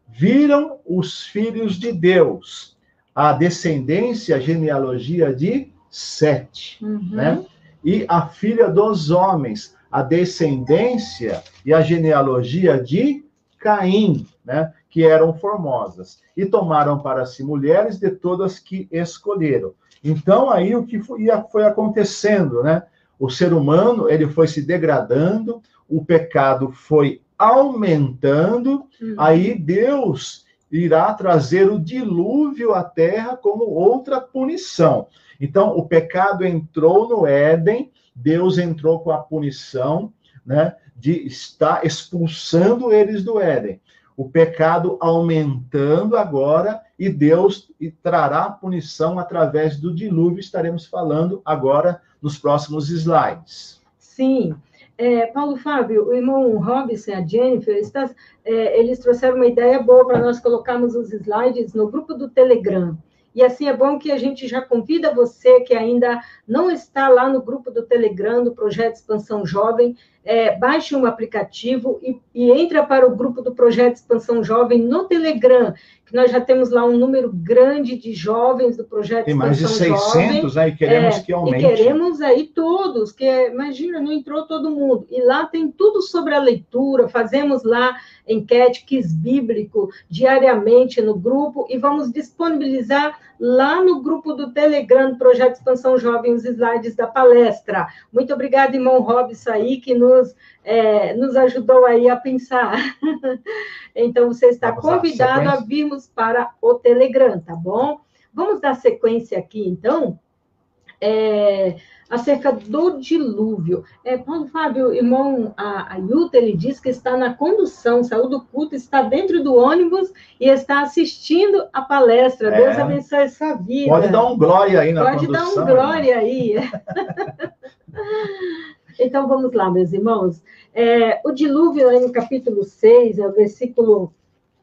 Viram os filhos de Deus, a descendência, a genealogia de Sete, né? E a filha dos homens, a descendência e a genealogia de Caim, né, que eram formosas, e tomaram para si mulheres de todas que escolheram. Então, aí o que foi acontecendo, né? O ser humano, ele foi se degradando, o pecado foi aumentando, aí Deus irá trazer o dilúvio à terra como outra punição. Então, o pecado entrou no Éden, Deus entrou com a punição, né, de estar expulsando eles do Éden. O pecado aumentando agora, e Deus trará a punição através do dilúvio. Estaremos falando agora nos próximos slides. Sim. Paulo Fábio, o irmão Robson e a Jennifer, eles trouxeram uma ideia boa para nós colocarmos os slides no grupo do Telegram. E assim é bom que a gente já convida você que ainda não está lá no grupo do Telegram do Projeto Expansão Jovem, baixe um aplicativo e entra para o grupo do Projeto Expansão Jovem no Telegram, que nós já temos lá um número grande de jovens do Projeto Expansão Jovem. Tem mais de 600, aí queremos que aumente. E queremos aí todos, imagina, não entrou todo mundo. E lá tem tudo sobre a leitura, fazemos lá enquete, quiz bíblico, diariamente no grupo, e vamos disponibilizar lá no grupo do Telegram, do Projeto Expansão Jovem, os slides da palestra. Muito obrigada, irmão Robson, aí, que nos ajudou aí a pensar. Então, você está convidado a virmos para o Telegram, tá bom? Vamos dar sequência aqui, então, acerca do dilúvio. Paulo Fábio, irmão, a Yuta, ele diz que está na condução, saiu do culto, está dentro do ônibus e está assistindo a palestra. Deus abençoe essa vida. Pode dar um glória aí na condução. Pode dar um glória aí. Então, vamos lá, meus irmãos. O dilúvio, aí no capítulo 6, o versículo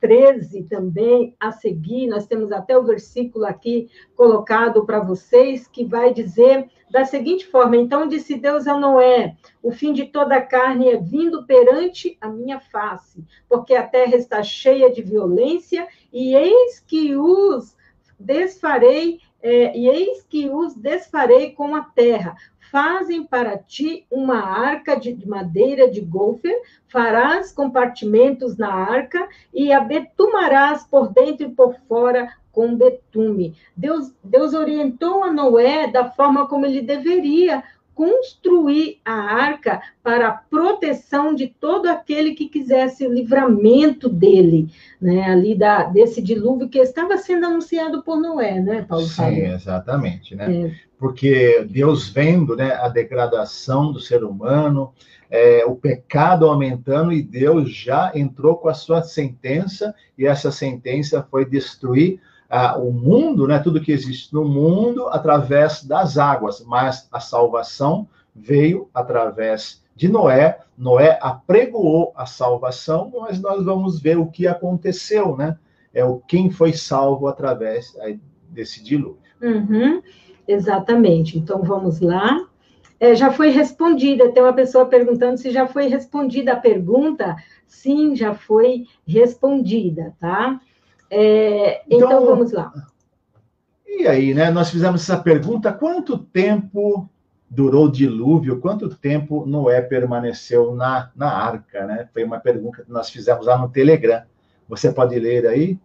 13 também, a seguir, nós temos até o versículo aqui colocado para vocês, que vai dizer da seguinte forma: então disse Deus a Noé, o fim de toda a carne é vindo perante a minha face, porque a terra está cheia de violência, e eis que os desfarei com a terra. Fazem para ti uma arca de madeira de gofer, farás compartimentos na arca e a betumarás por dentro e por fora com betume. Deus orientou a Noé da forma como ele deveria construir a arca para a proteção de todo aquele que quisesse o livramento dele, né, ali desse dilúvio que estava sendo anunciado por Noé, né, Paulo? Sim, exatamente, né? Porque Deus vendo, né, a degradação do ser humano, o pecado aumentando, e Deus já entrou com a sua sentença, e essa sentença foi destruir o mundo, né, tudo que existe no mundo, através das águas, mas a salvação veio através de Noé. Noé apregoou a salvação, mas nós vamos ver o que aconteceu, né? Quem foi salvo através desse dilúvio. Exatamente. Então, vamos lá. Já foi respondida, tem uma pessoa perguntando se já foi respondida a pergunta. Sim, já foi respondida, tá? Então, vamos lá. E aí, né? Nós fizemos essa pergunta: quanto tempo durou o dilúvio? Quanto tempo Noé permaneceu na arca, né? Foi uma pergunta que nós fizemos lá no Telegram. Você pode ler aí?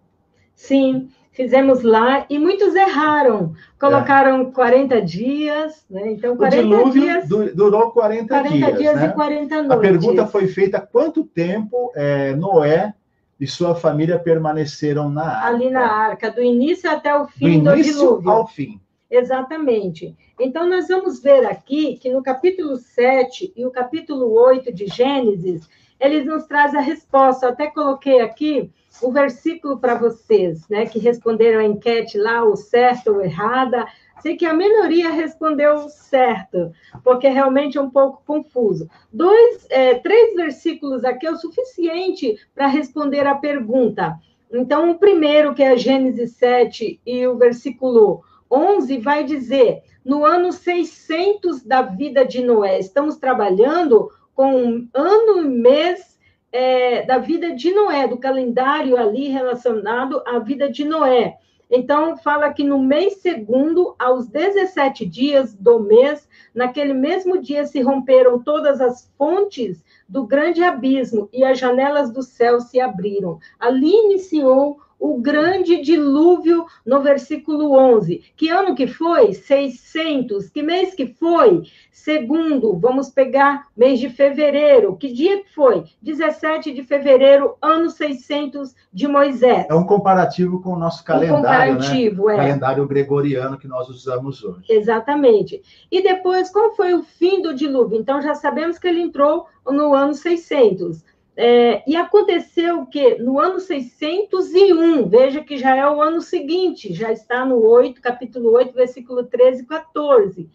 Sim, fizemos lá, e muitos erraram. Colocaram 40 dias, né? Então, 40 o dilúvio dias... durou 40 dias, né? E 40 noites. A pergunta foi feita: quanto tempo Noé e sua família permaneceram na arca? Ali na arca, do início até o fim do dilúvio. Do início ao fim. Exatamente. Então, nós vamos ver aqui que no capítulo 7 e o capítulo 8 de Gênesis, eles nos trazem a resposta. Eu até coloquei aqui o versículo para vocês, né, que responderam a enquete lá, o certo ou errada. Sei que a minoria respondeu certo, porque realmente é um pouco confuso. 3 versículos aqui é o suficiente para responder a pergunta. Então, o primeiro, que é Gênesis 7 e o versículo 11, vai dizer: no ano 600 da vida de Noé. Estamos trabalhando com ano e mês da vida de Noé, do calendário ali relacionado à vida de Noé. Então, fala que no mês segundo, aos 17 dias do mês, naquele mesmo dia se romperam todas as fontes do grande abismo e as janelas do céu se abriram. Ali iniciou o grande dilúvio no versículo 11. Que ano que foi? 600. Que mês que foi? Segundo, vamos pegar mês de fevereiro. Que dia que foi? 17 de fevereiro, ano 600 de Moisés. É um comparativo com o nosso calendário, né? Calendário gregoriano que nós usamos hoje. Exatamente. E depois, qual foi o fim do dilúvio? Então, já sabemos que ele entrou no ano 600. E aconteceu o quê? No ano 601, veja que já é o ano seguinte, já está no capítulo 8, versículo 13 e 14.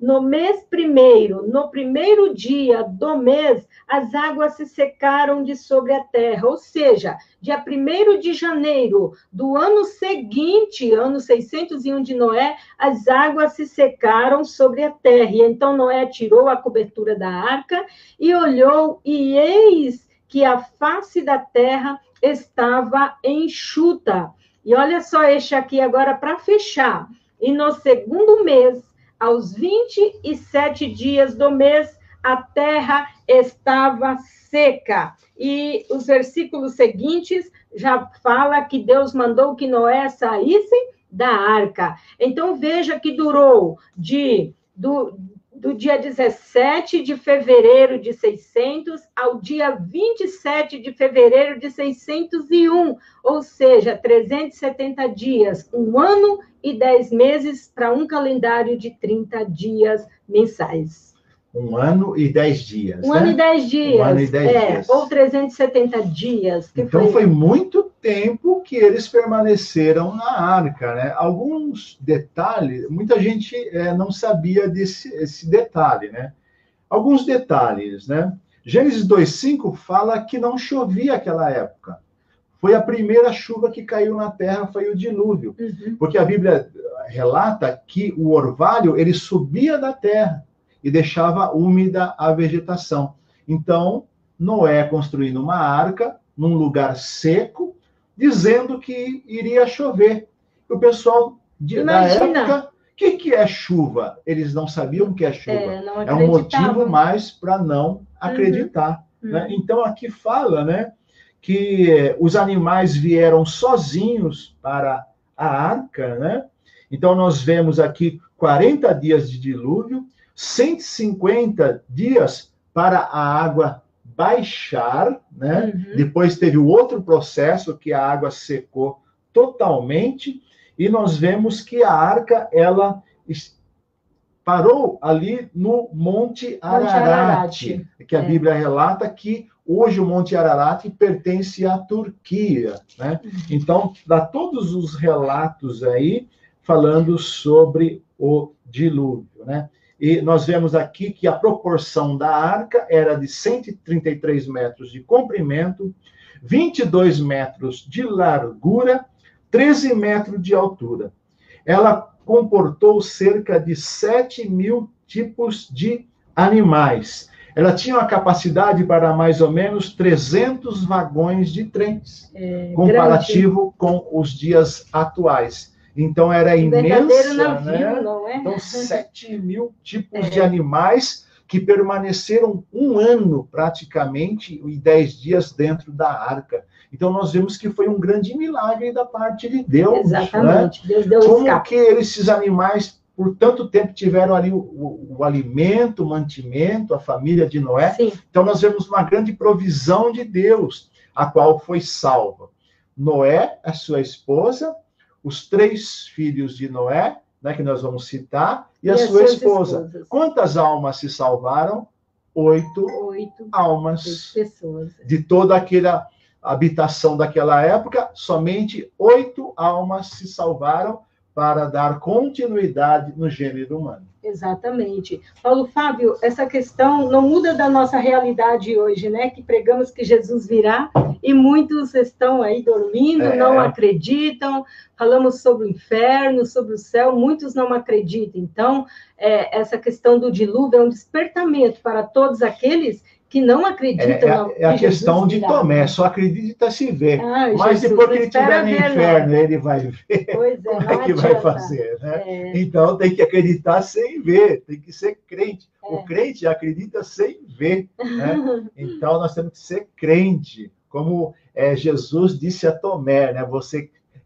no mês primeiro, no primeiro dia do mês, as águas se secaram de sobre a terra. Ou seja, dia 1º de janeiro do ano seguinte, ano 601 de Noé, as águas se secaram sobre a terra. E então Noé tirou a cobertura da arca e olhou, e eis que a face da terra estava enxuta. E olha só este aqui agora para fechar. E no segundo mês, aos 27 dias do mês, a terra estava seca. E os versículos seguintes já fala que Deus mandou que Noé saísse da arca. Então, veja que durou do dia 17 de fevereiro de 600 ao dia 27 de fevereiro de 601, ou seja, 370 dias, 1 ano e 10 meses para um calendário de 30 dias mensais. 1 ano e 10 dias, 1 ano e 10 dias. 1 ano e 10 dias. Ou 370 dias. Então, foi muito tempo que eles permaneceram na arca, né? Alguns detalhes, muita gente não sabia esse detalhe, né? Alguns detalhes, né? Gênesis 2:5 fala que não chovia naquela época. Foi a primeira chuva que caiu na terra, foi o dilúvio. Porque a Bíblia relata que o orvalho, ele subia da terra e deixava úmida a vegetação. Então, Noé construindo uma arca num lugar seco, dizendo que iria chover. O pessoal da época, o que é chuva? Eles não sabiam o que é chuva. É um motivo mais para não acreditar. Né? Então, aqui fala, né, que os animais vieram sozinhos para a arca, né? Então, nós vemos aqui 40 dias de dilúvio, 150 dias para a água baixar, né? Depois teve o outro processo que a água secou totalmente, e nós vemos que a arca, ela parou ali no Monte Ararat, que a Bíblia relata que hoje o Monte Ararat pertence à Turquia, né? Então, dá todos os relatos aí falando sobre o dilúvio, né? E nós vemos aqui que a proporção da arca era de 133 metros de comprimento, 22 metros de largura, 13 metros de altura. Ela comportou cerca de 7.000 tipos de animais. Ela tinha uma capacidade para mais ou menos 300 vagões de trens, comparativo com os dias atuais. Então, era imensa, navio, né? Não é? Então, 7.000 tipos de animais que permaneceram 1 ano, praticamente, e 10 dias dentro da arca. Então, nós vemos que foi um grande milagre da parte de Deus. Exatamente. Né? Deus deu Como escape. que esses animais, por tanto tempo, tiveram ali o alimento, o mantimento, a família de Noé. Sim. Então, nós vemos uma grande provisão de Deus, a qual foi salva. Noé, a sua esposa, os 3 filhos de Noé, né, que nós vamos citar, e a sua esposa. Esposas. Quantas almas se salvaram? 8 almas. Pessoas. De toda aquela habitação daquela época, somente 8 almas se salvaram para dar continuidade no gênero humano. Exatamente. Paulo Fábio, essa questão não muda da nossa realidade hoje, né? Que pregamos que Jesus virá e muitos estão aí dormindo, não acreditam. Falamos sobre o inferno, sobre o céu, muitos não acreditam. Então, essa questão do dilúvio é um despertamento para todos aqueles que não acreditam. É a questão de Tomé, só acredita se ver. Mas Jesus, depois que ele estiver no inferno, ele vai ver. Pois como é que vai fazer, né? Então, tem que acreditar sem ver, tem que ser crente. O crente acredita sem ver, né? Então, nós temos que ser crente. Como Jesus disse a Tomé, né?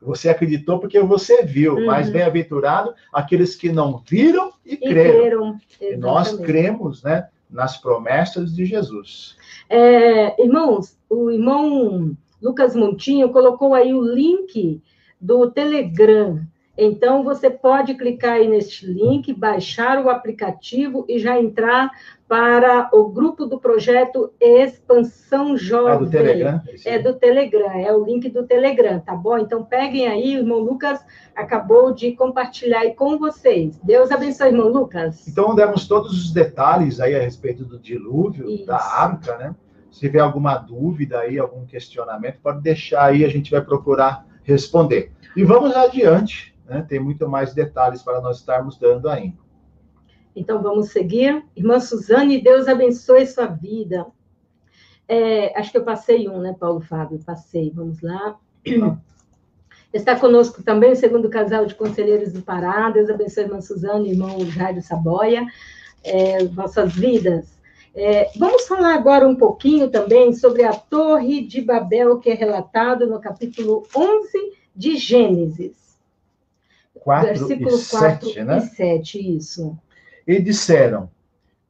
Você acreditou porque você viu, mas bem-aventurado aqueles que não viram e creram. E nós cremos, né, nas promessas de Jesus. Irmãos, o irmão Lucas Montinho colocou aí o link do Telegram. Então, você pode clicar aí neste link, baixar o aplicativo e já entrar para o grupo do projeto Expansão Jovem. É do Telegram? É do Telegram, é o link do Telegram, tá bom? Então, peguem aí, o irmão Lucas acabou de compartilhar aí com vocês. Deus abençoe, irmão Lucas. Então, demos todos os detalhes aí a respeito do dilúvio, Isso. da arca, né? Se tiver alguma dúvida aí, algum questionamento, pode deixar aí, a gente vai procurar responder. E vamos adiante, né? Tem muito mais detalhes para nós estarmos dando ainda. Então, vamos seguir. Irmã Suzane, Deus abençoe sua vida. Acho que eu passei um, né, Paulo Fábio? Passei, vamos lá. Está conosco também o segundo casal de conselheiros do Pará. Deus abençoe a irmã Suzane e irmão Jairo Saboia. Vossas vidas. Vamos falar agora um pouquinho também sobre a Torre de Babel, que é relatado no capítulo 11 de Gênesis. 4 versículo e 7, 4 né? e 7, isso. E disseram: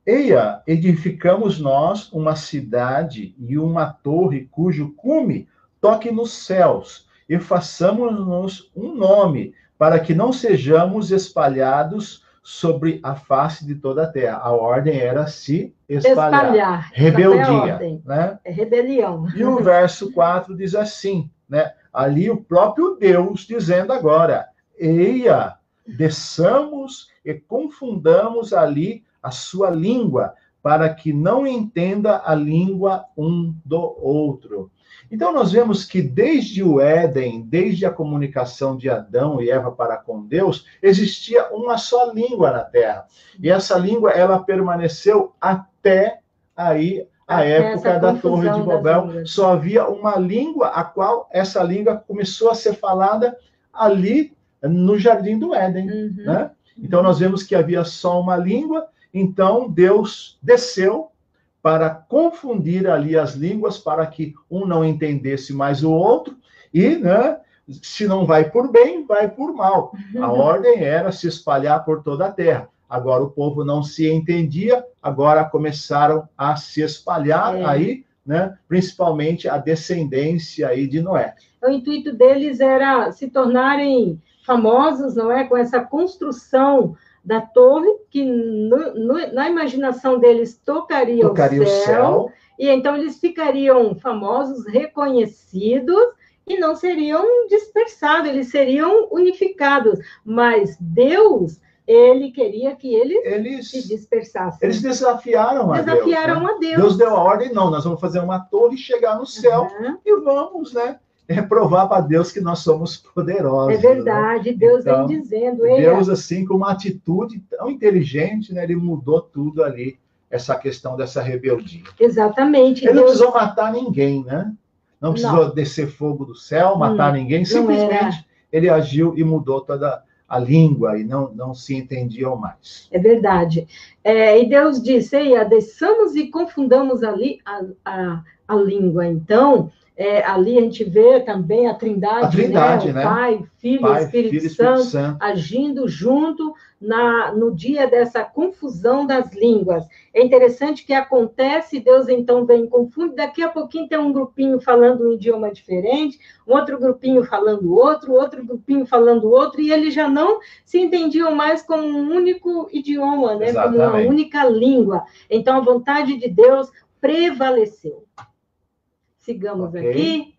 Eia, edificamos nós uma cidade e uma torre cujo cume toque nos céus, e façamos-nos um nome, para que não sejamos espalhados sobre a face de toda a terra. A ordem era se espalhar. Rebeldia, né? É rebelião. E o verso 4 diz assim, né? Ali o próprio Deus dizendo agora: Eia, desçamos e confundamos ali a sua língua, para que não entenda a língua um do outro. Então, nós vemos que desde o Éden, desde a comunicação de Adão e Eva para com Deus, existia uma só língua na Terra. E essa língua, ela permaneceu até aí a época da Torre de Babel. Só havia uma língua, a qual essa língua começou a ser falada ali no Jardim do Éden, né? Então, nós vemos que havia só uma língua. Então, Deus desceu para confundir ali as línguas, para que um não entendesse mais o outro, e, né, se não vai por bem, vai por mal. A ordem era se espalhar por toda a terra. Agora o povo não se entendia, agora começaram a se espalhar aí, né, principalmente a descendência aí de Noé. O intuito deles era se tornarem famosos, não é? Com essa construção da torre, que na imaginação deles tocaria o céu, e então eles ficariam famosos, reconhecidos, e não seriam dispersados, eles seriam unificados. Mas Ele queria que eles se dispersassem. Eles desafiaram a Deus. Desafiaram a Deus. Deus deu a ordem, não, nós vamos fazer uma torre, chegar no céu, e vamos, né? Provar para Deus que nós somos poderosos. É verdade, né? Deus então, vem dizendo. Deus, assim, com uma atitude tão inteligente, né, ele mudou tudo ali, essa questão dessa rebeldia. Exatamente. Ele não precisou matar ninguém, né? Não precisou descer fogo do céu, matar ninguém, simplesmente ele agiu e mudou toda a língua, e não se entendiam mais. É verdade. E Deus disse: Eia, desçamos e confundamos ali a língua. Então, ali a gente vê também a Trindade, né? Pai, Filho e Espírito Santo agindo junto no dia dessa confusão das línguas. É interessante que acontece, Deus então vem e confunde, daqui a pouquinho tem um grupinho falando um idioma diferente, um outro grupinho falando outro grupinho falando outro, e eles já não se entendiam mais como um único idioma, né? Como uma única língua. Então, a vontade de Deus prevaleceu. Sigamos aqui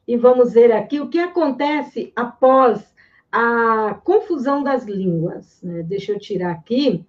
e vamos ver aqui o que acontece após a confusão das línguas, né? Deixa eu tirar aqui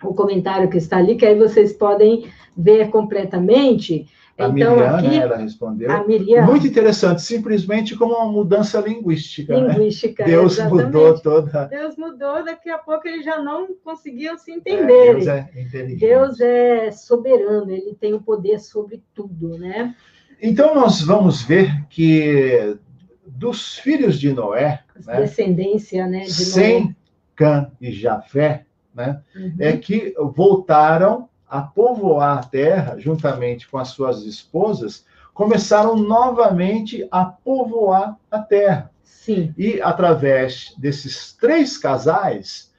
o comentário que está ali, que aí vocês podem ver completamente. A Miriam, aqui, né, ela respondeu. A Miriam. Muito interessante, simplesmente como uma mudança linguística. Linguística, né? Deus mudou toda. Deus mudou, daqui a pouco eles já não conseguiam se entender. Deus é inteligente. Deus é soberano, ele tem o poder sobre tudo, né? Então, nós vamos ver que dos filhos de Noé, né, descendência, né, de Sem, Cã e Jafé, né, é que voltaram a povoar a terra, juntamente com as suas esposas, começaram novamente a povoar a terra. Sim. E, através desses 3 casais,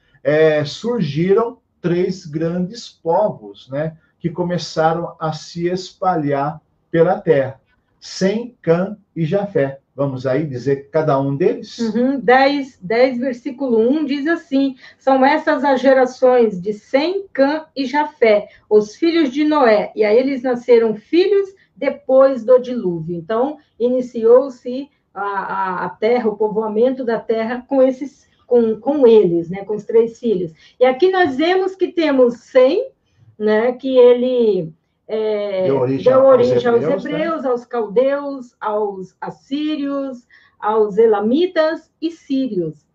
surgiram 3 grandes povos, né, que começaram a se espalhar pela terra. Sem, Cã e Jafé. Vamos aí dizer cada um deles? 10, versículo 1 diz assim: são essas as gerações de Sem, Cã e Jafé, os filhos de Noé. E aí eles nasceram filhos depois do dilúvio. Então, iniciou-se a terra, o povoamento da terra com eles, né, com os 3 filhos. E aqui nós vemos que temos Sem, né, que ele deu origem aos hebreus, né? Aos caldeus, aos assírios, aos elamitas e sírios.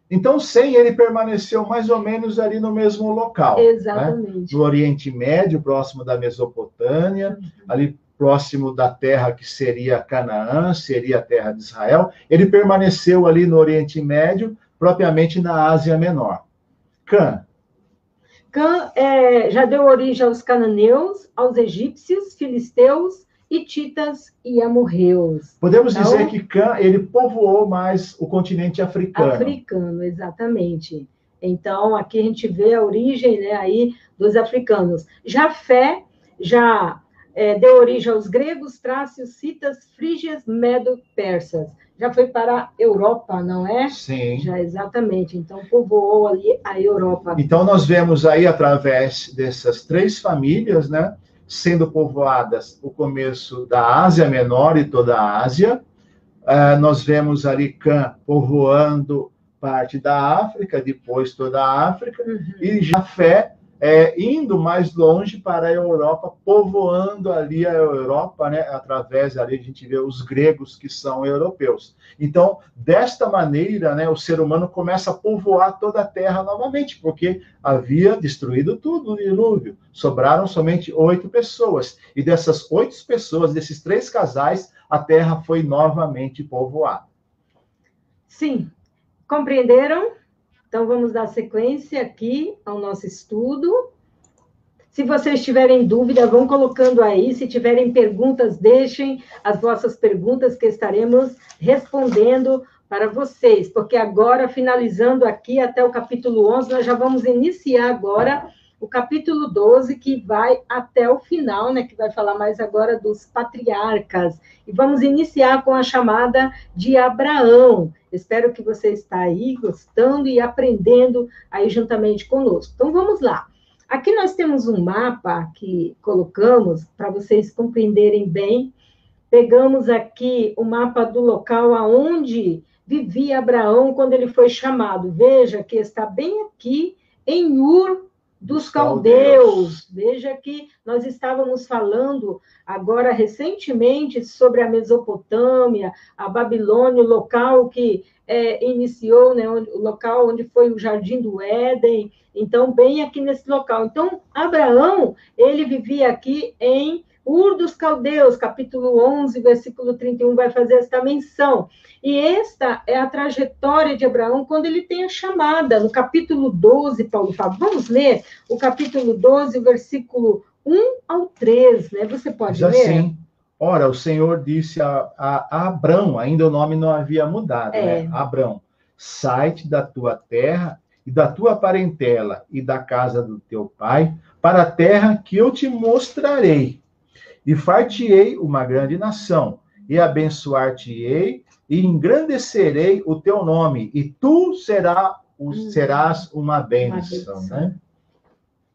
Então, Sem, ele permaneceu mais ou menos ali no mesmo local. Exatamente. Né? No Oriente Médio, próximo da Mesopotâmia, ali próximo da terra que seria Canaã, seria a terra de Israel. Ele permaneceu ali no Oriente Médio, propriamente na Ásia Menor. Cã já deu origem aos cananeus, aos egípcios, filisteus, hititas e amorreus. Podemos dizer que Cã, ele povoou mais o continente africano. Africano, exatamente. Então, aqui a gente vê a origem, né, aí dos africanos. Jafé já deu origem aos gregos, trácios, citas, frígias, medo-persas. Já foi para a Europa, não é? Sim. Já, exatamente. Então, povoou ali a Europa. Então, nós vemos aí, através dessas 3 famílias, né, sendo povoadas o começo da Ásia Menor e toda a Ásia. Nós vemos ali Cã povoando parte da África, depois toda a África, e Jafé indo mais longe para a Europa, povoando ali a Europa, né? Através ali a gente vê os gregos que são europeus. Então, desta maneira, né, o ser humano começa a povoar toda a terra novamente, porque havia destruído tudo no dilúvio. Sobraram somente 8 pessoas. E dessas 8 pessoas, desses 3 casais, a terra foi novamente povoada. Sim. Compreenderam? Então, vamos dar sequência aqui ao nosso estudo. Se vocês tiverem dúvida, vão colocando aí. Se tiverem perguntas, deixem as vossas perguntas que estaremos respondendo para vocês. Porque agora, finalizando aqui até o capítulo 11, nós já vamos iniciar agora o capítulo 12, que vai até o final, né? Que vai falar mais agora dos patriarcas. E vamos iniciar com a chamada de Abraão. Espero que você está aí gostando e aprendendo aí juntamente conosco. Então, vamos lá. Aqui nós temos um mapa que colocamos para vocês compreenderem bem. Pegamos aqui o mapa do local aonde vivia Abraão quando ele foi chamado. Veja que está bem aqui em Ur dos Caldeus. Veja que nós estávamos falando agora recentemente sobre a Mesopotâmia, a Babilônia, o local que iniciou, né, o local onde foi o Jardim do Éden. Então, bem aqui nesse local. Então, Abraão, ele vivia aqui em Ur dos Caldeus, capítulo 11, versículo 31, vai fazer esta menção. E esta é a trajetória de Abraão quando ele tem a chamada. No capítulo 12, Paulo fala, vamos ler o capítulo 12, versículo 1 ao 3, né? Você pode ler? Assim, ora, o Senhor disse a Abrão, ainda o nome não havia mudado, né? Abrão, sai-te da tua terra e da tua parentela e da casa do teu pai para a terra que eu te mostrarei. E far-te-ei uma grande nação, e abençoar-te-ei, e engrandecerei o teu nome, e tu serás uma bênção. Né?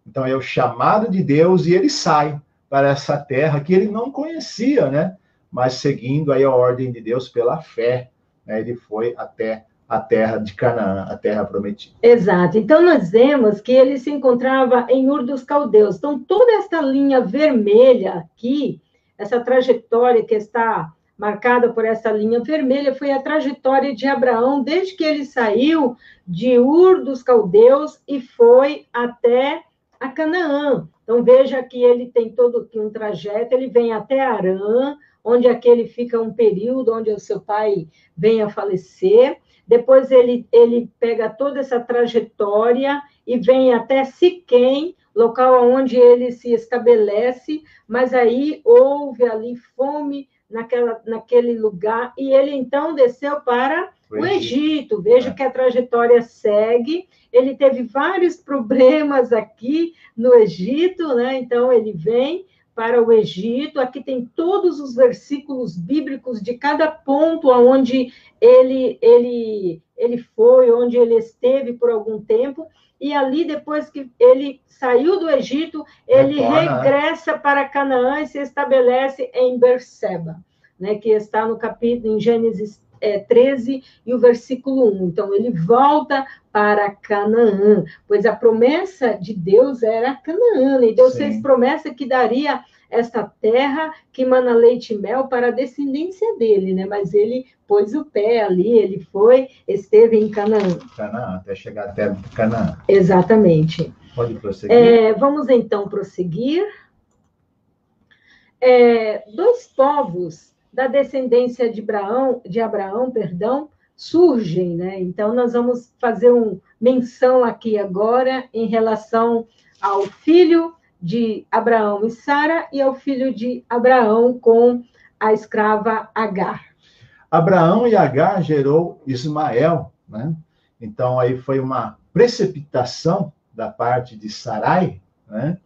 Então, é o chamado de Deus, e ele sai para essa terra que ele não conhecia, né? Mas seguindo aí a ordem de Deus pela fé, né? Ele foi até a terra de Canaã, a terra prometida. Exato. Então, nós vemos que ele se encontrava em Ur dos Caldeus. Então, toda essa linha vermelha aqui, essa trajetória que está marcada por essa linha vermelha, foi a trajetória de Abraão, desde que ele saiu de Ur dos Caldeus e foi até a Canaã. Então, veja que ele tem todo aqui um trajeto, ele vem até Harã, onde aqui ele fica um período, onde o seu pai vem a falecer. Depois ele pega toda essa trajetória e vem até Siquém, local onde ele se estabelece, mas aí houve ali fome naquele lugar, e ele então desceu para o Egito. Veja que a trajetória segue, ele teve vários problemas aqui no Egito, né? Então ele vem para o Egito. Aqui tem todos os versículos bíblicos de cada ponto aonde ele foi, onde ele esteve por algum tempo. E ali, depois que ele saiu do Egito, ele regressa para Canaã e se estabelece em Berseba, né, que está no capítulo, em Gênesis 13 e o versículo 1. Então, ele volta para Canaã, pois a promessa de Deus era Canaã, e Deus fez promessa que daria esta terra que mana leite e mel para a descendência dele, né? Mas ele pôs o pé ali, ele esteve em Canaã. Canaã, até chegar à terra de Canaã. Exatamente. Pode prosseguir. Vamos então prosseguir. Dois povos da descendência de Abraão, surgem, né? Então, nós vamos fazer uma menção aqui agora em relação ao filho de Abraão e Sara e ao filho de Abraão com a escrava Agar. Abraão e Agar gerou Ismael, né? Então, aí foi uma precipitação da parte de Sarai, né?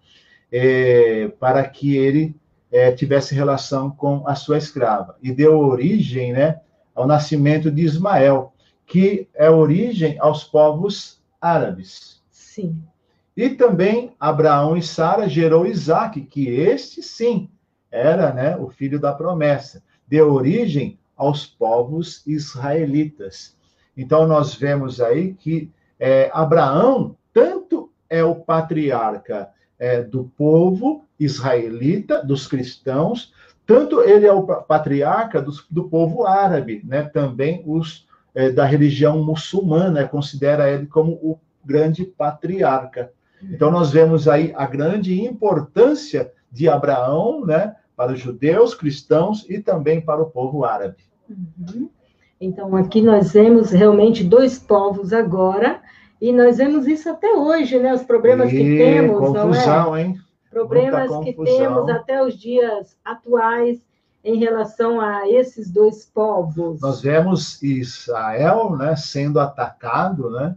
Para que ele tivesse relação com a sua escrava. E deu origem, né, ao nascimento de Ismael, que é origem aos povos árabes. Sim. E também Abraão e Sara gerou Isaque, que este, sim, era, né, o filho da promessa. Deu origem aos povos israelitas. Então, nós vemos aí que Abraão tanto é o patriarca do povo israelita, dos cristãos, tanto ele é o patriarca do povo árabe, né? Também os da religião muçulmana, considera ele como o grande patriarca. Então, nós vemos aí a grande importância de Abraão, né, para os judeus, cristãos e também para o povo árabe. Uhum. Então, aqui nós vemos realmente dois povos agora, e nós vemos isso até hoje, né? Os problemas que temos, confusão, não é? Hein? Problemas que temos até os dias atuais em relação a esses dois povos. Nós vemos Israel, né, sendo atacado, né,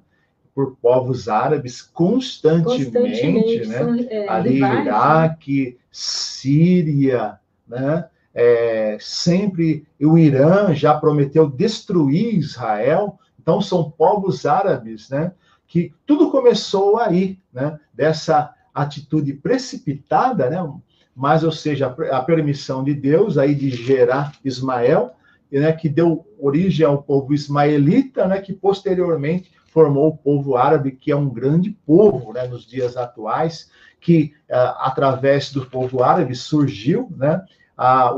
por povos árabes constantemente, né? São, ali rivais, Iraque, né? Síria, né? Sempre o Irã já prometeu destruir Israel. Então são povos árabes, né, que tudo começou aí, né, dessa atitude precipitada, né, mas, ou seja, a permissão de Deus aí de gerar Ismael, né, que deu origem ao povo ismaelita, né, que posteriormente formou o povo árabe, que é um grande povo, né, nos dias atuais, que através do povo árabe surgiu, né,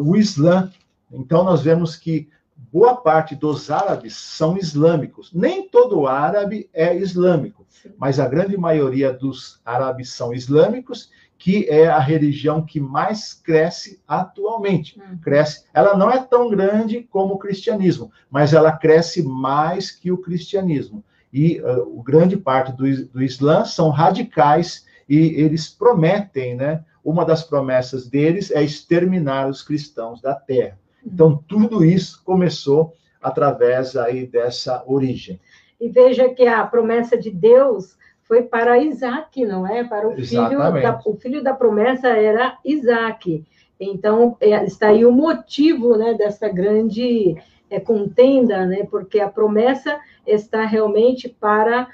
o Islã. Então, nós vemos que boa parte dos árabes são islâmicos. Nem todo árabe é islâmico, mas a grande maioria dos árabes são islâmicos, que é a religião que mais cresce atualmente. Cresce. Ela não é tão grande como o cristianismo, mas ela cresce mais que o cristianismo. E grande parte do Islã são radicais e eles prometem, né? Uma das promessas deles é exterminar os cristãos da terra. Então, tudo isso começou através aí dessa origem. E veja que a promessa de Deus foi para Isaque, não é? Para o filho da promessa era Isaque. Então, está aí o motivo, né, dessa grande contenda, né? Porque a promessa está realmente para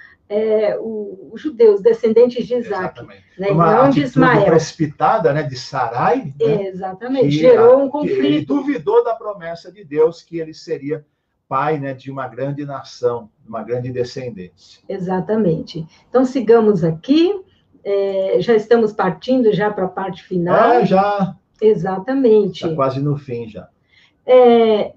os judeus, descendentes de Isaque. Né? Uma não de Ismael. Precipitada, né, de Sarai. Né, exatamente, gerou um conflito. Ele duvidou da promessa de Deus que ele seria pai, né, de uma grande nação, uma grande descendência. Exatamente. Então, sigamos aqui. Já estamos partindo já para a parte final. Já. Exatamente. Está quase no fim já.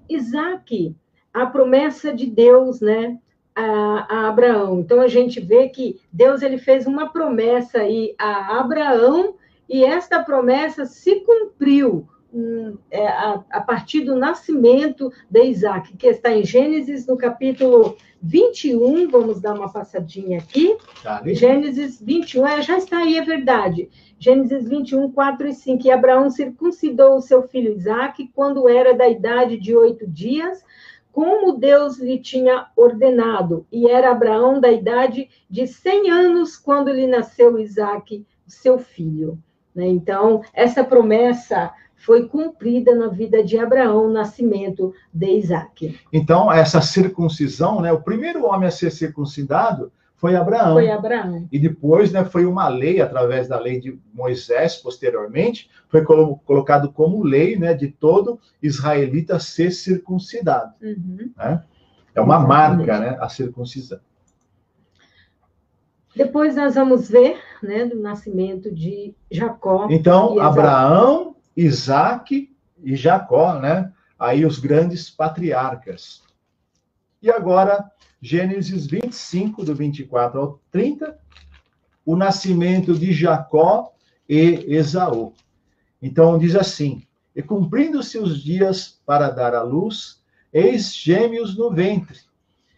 Isaque, a promessa de Deus, né, a Abraão. Então, a gente vê que Deus ele fez uma promessa aí a Abraão, e esta promessa se cumpriu a partir do nascimento de Isaque, que está em Gênesis, no capítulo 21, vamos dar uma passadinha aqui. Gênesis 21, já está aí, é verdade. Gênesis 21, 4 e 5. E Abraão circuncidou o seu filho Isaque quando era da idade de 8 dias, como Deus lhe tinha ordenado. E era Abraão da idade de 100 anos quando lhe nasceu Isaque, seu filho. né? Então, essa promessa foi cumprida na vida de Abraão, o nascimento de Isaac. Então, essa circuncisão, né, o primeiro homem a ser circuncidado foi Abraão. Foi Abraão. E depois, né, foi uma lei, através da lei de Moisés, posteriormente, foi colocado como lei, né, de todo israelita ser circuncidado. Uhum. Né? É uma marca, né, a circuncisão. Depois nós vamos ver, né, do nascimento de Jacó. Então, Abraão, Isaac e Jacó, né? Aí os grandes patriarcas. E agora, Gênesis 25, do 24 ao 30, o nascimento de Jacó e Esaú. Então, diz assim: e cumprindo-se os dias para dar à luz, eis gêmeos no ventre.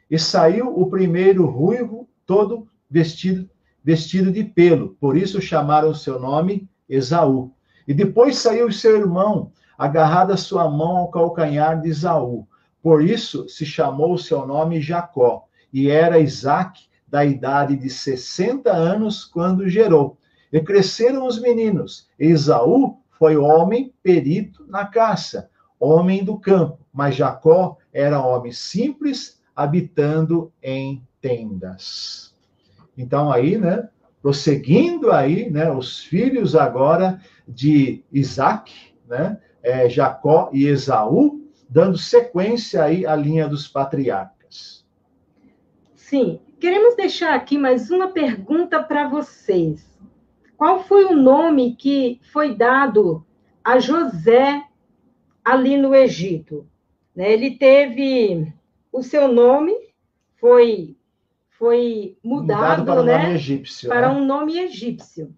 E saiu o primeiro ruivo, todo vestido de pelo. Por isso chamaram seu nome Esaú. E depois saiu seu irmão, agarrada sua mão ao calcanhar de Esaú. Por isso se chamou seu nome Jacó. E era Isaque da idade de 60 anos quando gerou. E cresceram os meninos. E Esaú foi homem perito na caça, homem do campo. Mas Jacó era homem simples, habitando em tendas. Então aí, né, prosseguindo aí, né, os filhos agora de Isaac, né, Jacó e Esaú, dando sequência aí à linha dos patriarcas. Sim, queremos deixar aqui mais uma pergunta para vocês. Qual foi o nome que foi dado a José ali no Egito? Ele teve o seu nome, foi mudado para um né, nome egípcio. Para um nome egípcio.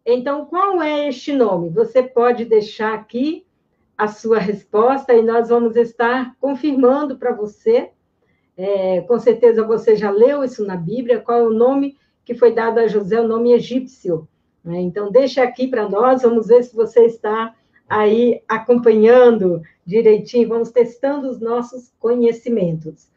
Então, qual é este nome? Você pode deixar aqui a sua resposta e nós vamos estar confirmando para você. Com certeza você já leu isso na Bíblia, qual é o nome que foi dado a José, o nome egípcio. Então, deixa aqui para nós, vamos ver se você está aí acompanhando direitinho, vamos testando os nossos conhecimentos.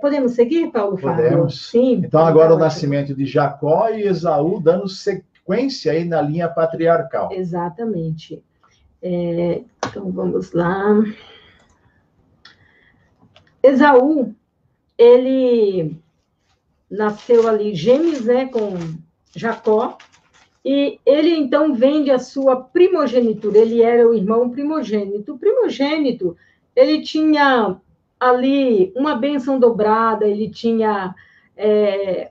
Podemos seguir, Paulo Fábio? Podemos. Sim. Então, agora o nascimento de Jacó e Esaú, dando sequência aí na linha patriarcal. Exatamente. Então, vamos lá. Esaú, ele nasceu ali gêmeos, né, com Jacó, e ele, então, vende a sua primogenitura. Ele era o irmão primogênito. O primogênito, ele tinha ali uma bênção dobrada, ele tinha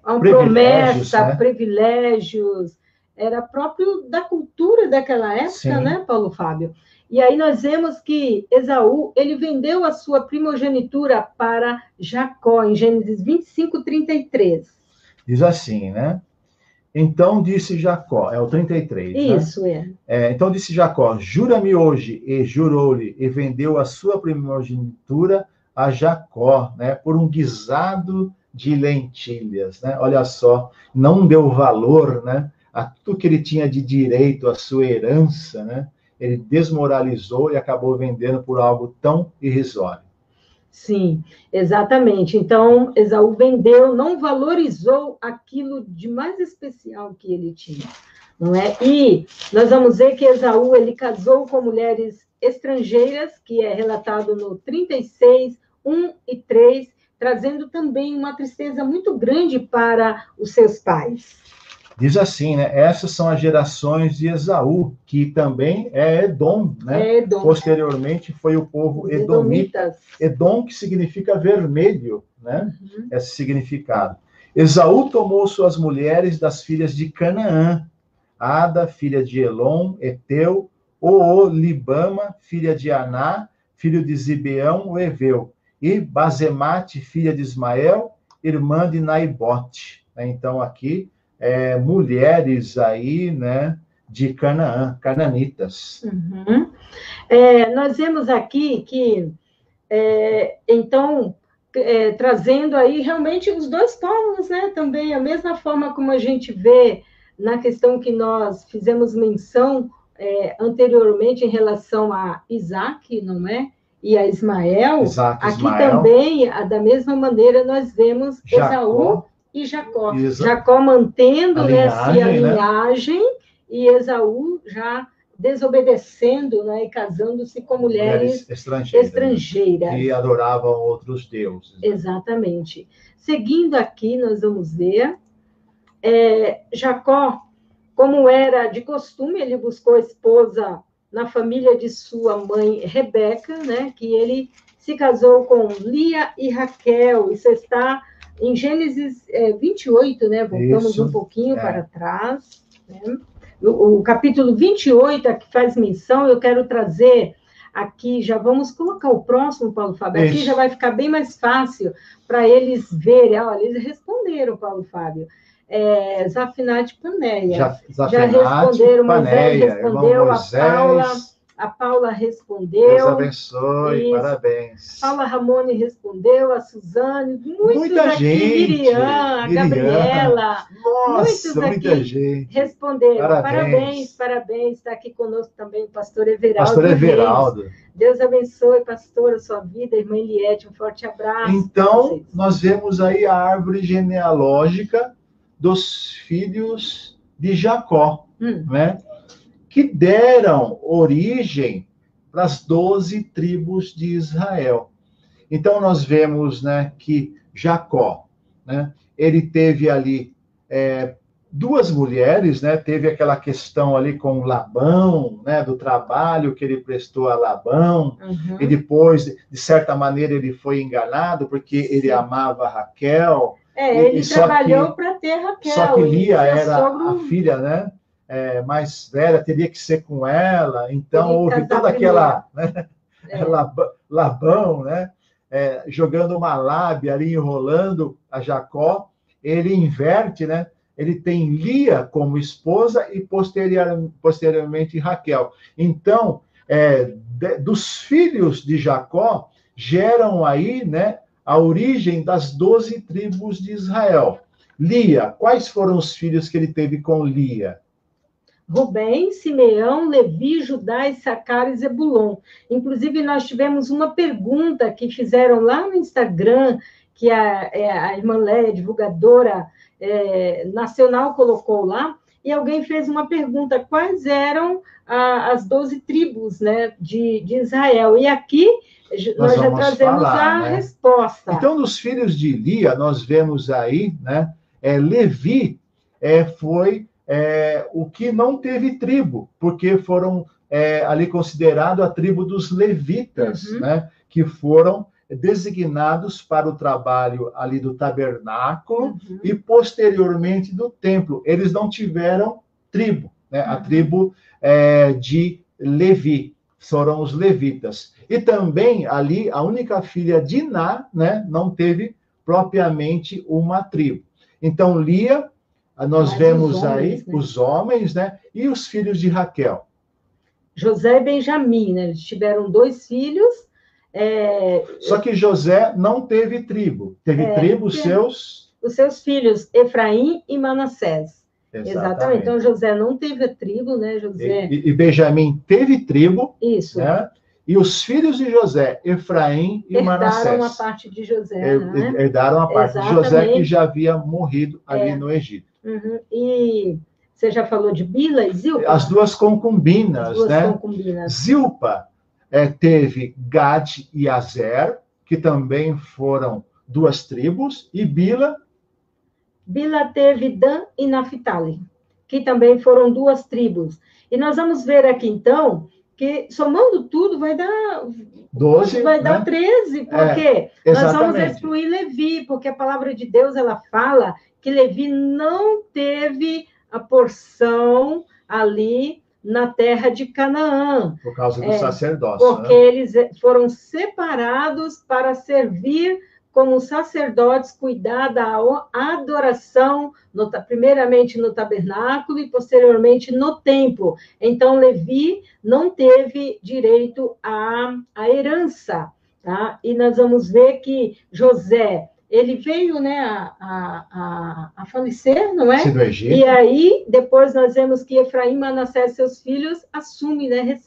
uma promessa, né? Privilégios, era próprio da cultura daquela época, sim, né, Paulo Fábio? E aí nós vemos que Esaú, ele vendeu a sua primogenitura para Jacó, em Gênesis 25, 33. Diz assim, né? Então disse Jacó, é o 33, isso, né? Então disse Jacó, jura-me hoje, e jurou-lhe, e vendeu a sua primogenitura a Jacó, né, por um guisado de lentilhas, né? Olha só, não deu valor, né, a tudo que ele tinha de direito, a sua herança, né? Ele desmoralizou e acabou vendendo por algo tão irrisório. Sim, exatamente. Então, Esaú vendeu, não valorizou aquilo de mais especial que ele tinha, não é? E nós vamos ver que Esaú, ele casou com mulheres estrangeiras, que é relatado no 36, 1 e 3, trazendo também uma tristeza muito grande para os seus pais. Diz assim, né? Essas são as gerações de Esaú, que também é Edom, né? Edom. Posteriormente foi o povo edomita. Edom, que significa vermelho, né? Uhum. Esse significado. Esaú tomou suas mulheres das filhas de Canaã, Ada, filha de Elon, Eteu, Oolibama, filha de Aná, filho de Zibeão, o Eveu, e Basemate, filha de Ismael, irmã de Naibote. Então, aqui, mulheres aí, né, de Canaã, cananitas. Uhum. Nós vemos aqui que, então, trazendo aí realmente os dois povos, né, também, a mesma forma como a gente vê na questão que nós fizemos menção anteriormente em relação a Isaac, não é? E a Ismael, aqui também, da mesma maneira, nós vemos Esaú e Jacó. Jacó mantendo a linhagem, e Esaú já desobedecendo, né, e casando-se com mulheres estrangeiras. Que adoravam outros deuses. Exatamente. Seguindo aqui, nós vamos ver, Jacó, como era de costume, ele buscou esposa na família de sua mãe Rebeca, né, que ele se casou com Lia e Raquel. Isso está em Gênesis 28, né? Voltamos um pouquinho para trás, né? O capítulo 28, que faz menção, eu quero trazer aqui, já vamos colocar o próximo, Paulo Fábio, aqui já vai ficar bem mais fácil para eles verem. Olha, eles responderam, Paulo Fábio. Zafinate Paneia. Já responderam, Moisés respondeu, a Paula respondeu. Deus abençoe, parabéns. Paula Ramone respondeu, a Suzane, muita aqui, gente. Miriam, a Gabriela. Nossa, muita gente. Responderam. Parabéns. Está aqui conosco também o pastor Everaldo. Pastor Everaldo. Deus abençoe, pastor, a sua vida, irmã Eliette, um forte abraço. Então, nós vemos aí a árvore genealógica dos filhos de Jacó, né? Que deram origem para as 12 tribos de Israel. Então, nós vemos, né, que Jacó, né, ele teve ali duas mulheres, né, teve aquela questão ali com Labão, né, do trabalho que ele prestou a Labão, e depois, de certa maneira, ele foi enganado, porque ele amava Raquel. Ele trabalhou para ter Raquel. Só que Lia era a filha, né? Mais velha, teria que ser com ela, então houve toda aquela, né, Labão, né, jogando uma lábia ali, enrolando a Jacó. Ele inverte, né, ele tem Lia como esposa e posteriormente Raquel. Então, dos filhos de Jacó, geram aí, né, a origem das 12 tribos de Israel. Lia, quais foram os filhos que ele teve com Lia? Rubem, Simeão, Levi, Judá, Issacar e Zebulon. Inclusive, nós tivemos uma pergunta que fizeram lá no Instagram, que a irmã Léia, divulgadora nacional, colocou lá, e alguém fez uma pergunta, quais eram as 12 tribos, né, de Israel? E aqui nós já trazemos a resposta. Então, dos filhos de Lia, nós vemos aí, né, Levi foi o que não teve tribo, porque foram ali considerado a tribo dos levitas, né, que foram designados para o trabalho ali do tabernáculo e posteriormente do templo. Eles não tiveram tribo, né? A tribo de Levi, foram os levitas. E também ali a única filha de Iná, né, não teve propriamente uma tribo. Então Lia, nós vemos aí os homens, né, e os filhos de Raquel. José e Benjamim, né? Eles tiveram 2 filhos. Só que José não teve tribo. Teve tribo os seus filhos, Efraim e Manassés. Exatamente. Então, José não teve a tribo, né? José... E Benjamim teve tribo. Isso. Né? E os filhos de José, Efraim e Manassés. Herdaram a parte de José, né? Herdaram a parte de José, que já havia morrido ali no Egito. E você já falou de Bila e Zilpa? As duas concubinas, né? Zilpa teve Gad e Azer, que também foram 2 tribos, e Bila teve Dan e Naphtali, que também foram 2 tribos. E nós vamos ver aqui, então, que somando tudo vai dar 12, vai dar 13, porque nós vamos excluir Levi, porque a palavra de Deus ela fala que Levi não teve a porção ali na terra de Canaã. Por causa do sacerdócio. Porque eles foram separados para servir como sacerdotes, cuidar da adoração, primeiramente no tabernáculo e posteriormente no templo. Então, Levi não teve direito à herança. Tá? E nós vamos ver que José, ele veio, né, a falecer, não é? Do Egito. E aí, depois nós vemos que Efraim, Manassés, seus filhos, assumem, né,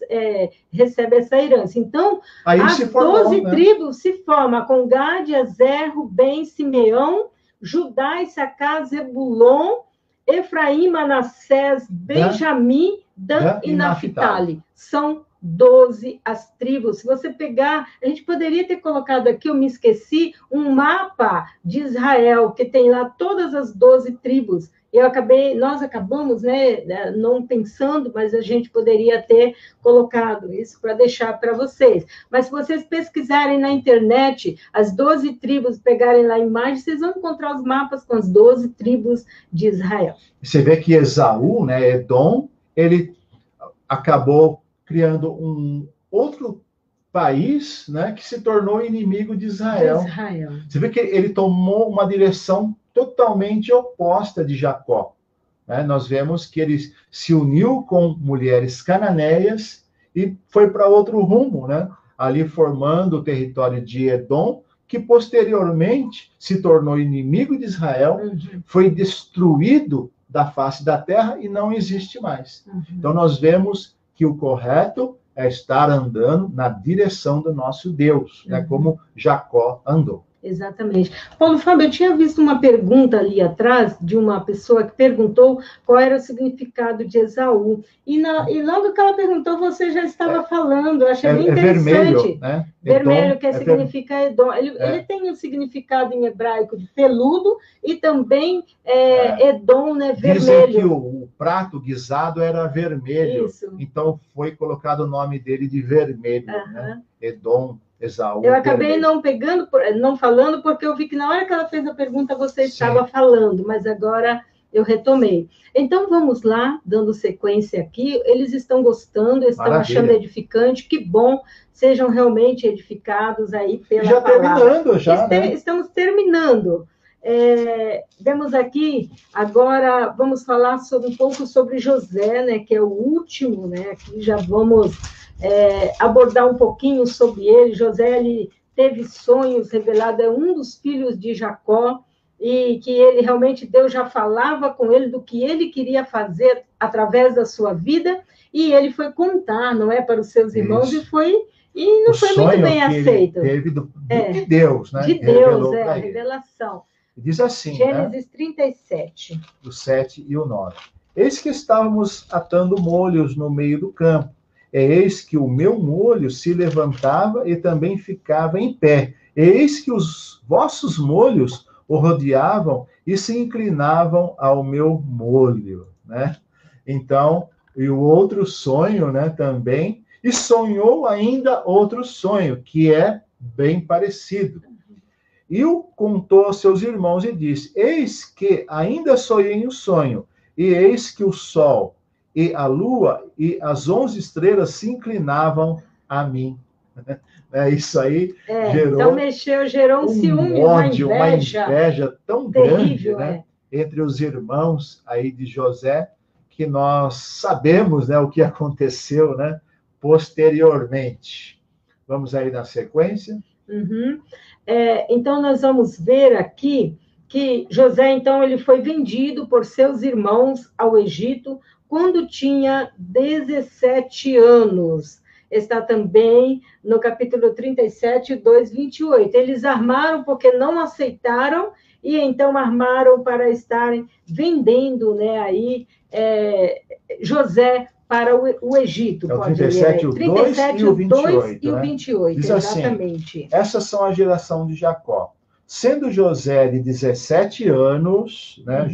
recebe essa herança. Então, aí as 12 tribos se formam com Gad, Azer, Rubem, Simeão, Judá, Issacar, Zebulon, Efraim, Manassés, Benjamim, Dan e Naphtali. São 12 as tribos. Se você pegar, a gente poderia ter colocado aqui, eu me esqueci, um mapa de Israel, que tem lá todas as 12 tribos. Nós acabamos, né, não pensando, mas a gente poderia ter colocado isso para deixar para vocês. Mas se vocês pesquisarem na internet, as 12 tribos, pegarem lá a imagem, vocês vão encontrar os mapas com as 12 tribos de Israel. Você vê que Esaú, né, Edom, ele acabou criando um outro país, né, que se tornou inimigo de Israel. Você vê que ele tomou uma direção totalmente oposta de Jacó. Né? Nós vemos que ele se uniu com mulheres cananeias e foi para outro rumo, né? Ali formando o território de Edom, que posteriormente se tornou inimigo de Israel, foi destruído da face da terra e não existe mais. Então nós vemos que o correto é estar andando na direção do nosso Deus, né? Como Jacó andou. Exatamente. Paulo Fábio, eu tinha visto uma pergunta ali atrás de uma pessoa que perguntou qual era o significado de Esaú. E logo que ela perguntou, você já estava falando. Eu achei bem interessante. Vermelho, né? Vermelho, que significa Edom. Ele tem um significado em hebraico de peludo e também Edom, né? Vermelho. Dizem que o prato guisado era vermelho. Isso. Então foi colocado o nome dele de vermelho, né? Edom. Esaú, eu acabei não falando, porque eu vi que na hora que ela fez a pergunta, você estava falando, mas agora eu retomei. Então, vamos lá, dando sequência aqui. Eles estão gostando, estão achando edificante, que bom, sejam realmente edificados aí pela palavra. Estamos terminando. Vemos aqui, agora, vamos falar um pouco sobre José, né, que é o último, né, aqui já vamos... abordar um pouquinho sobre ele. José, ele teve sonhos revelados, é um dos filhos de Jacó, e que ele realmente, Deus já falava com ele do que ele queria fazer através da sua vida, e ele foi contar, não é, para os seus irmãos, e não foi muito bem aceito. Teve de Deus, né? De Deus, a revelação. Diz assim, Gênesis 37. O 7 e o 9. Eis que estávamos atando molhos no meio do campo. Eis que o meu molho se levantava e também ficava em pé. Eis que os vossos molhos o rodeavam e se inclinavam ao meu molho, né? Então, e o outro sonho, né, também, e sonhou ainda outro sonho, que é bem parecido. E o contou aos seus irmãos e disse, eis que ainda sonhei um sonho, e eis que o sol e a lua e as 11 estrelas se inclinavam a mim. Isso aí gerou um ciúme, uma inveja tão terrível, grande, né? Entre os irmãos aí de José, que nós sabemos, né, o que aconteceu, né, posteriormente. Vamos aí na sequência. Então, nós vamos ver aqui que José, então, ele foi vendido por seus irmãos ao Egito, quando tinha 17 anos. Está também no capítulo 37, 2:28. Eles armaram porque não aceitaram, e então armaram para estarem vendendo, né, aí, José para o Egito. O 37, o 2 e o 28. E o 28, Diz assim, exatamente. Essas são a geração de Jacó. Sendo José de 17 anos, né,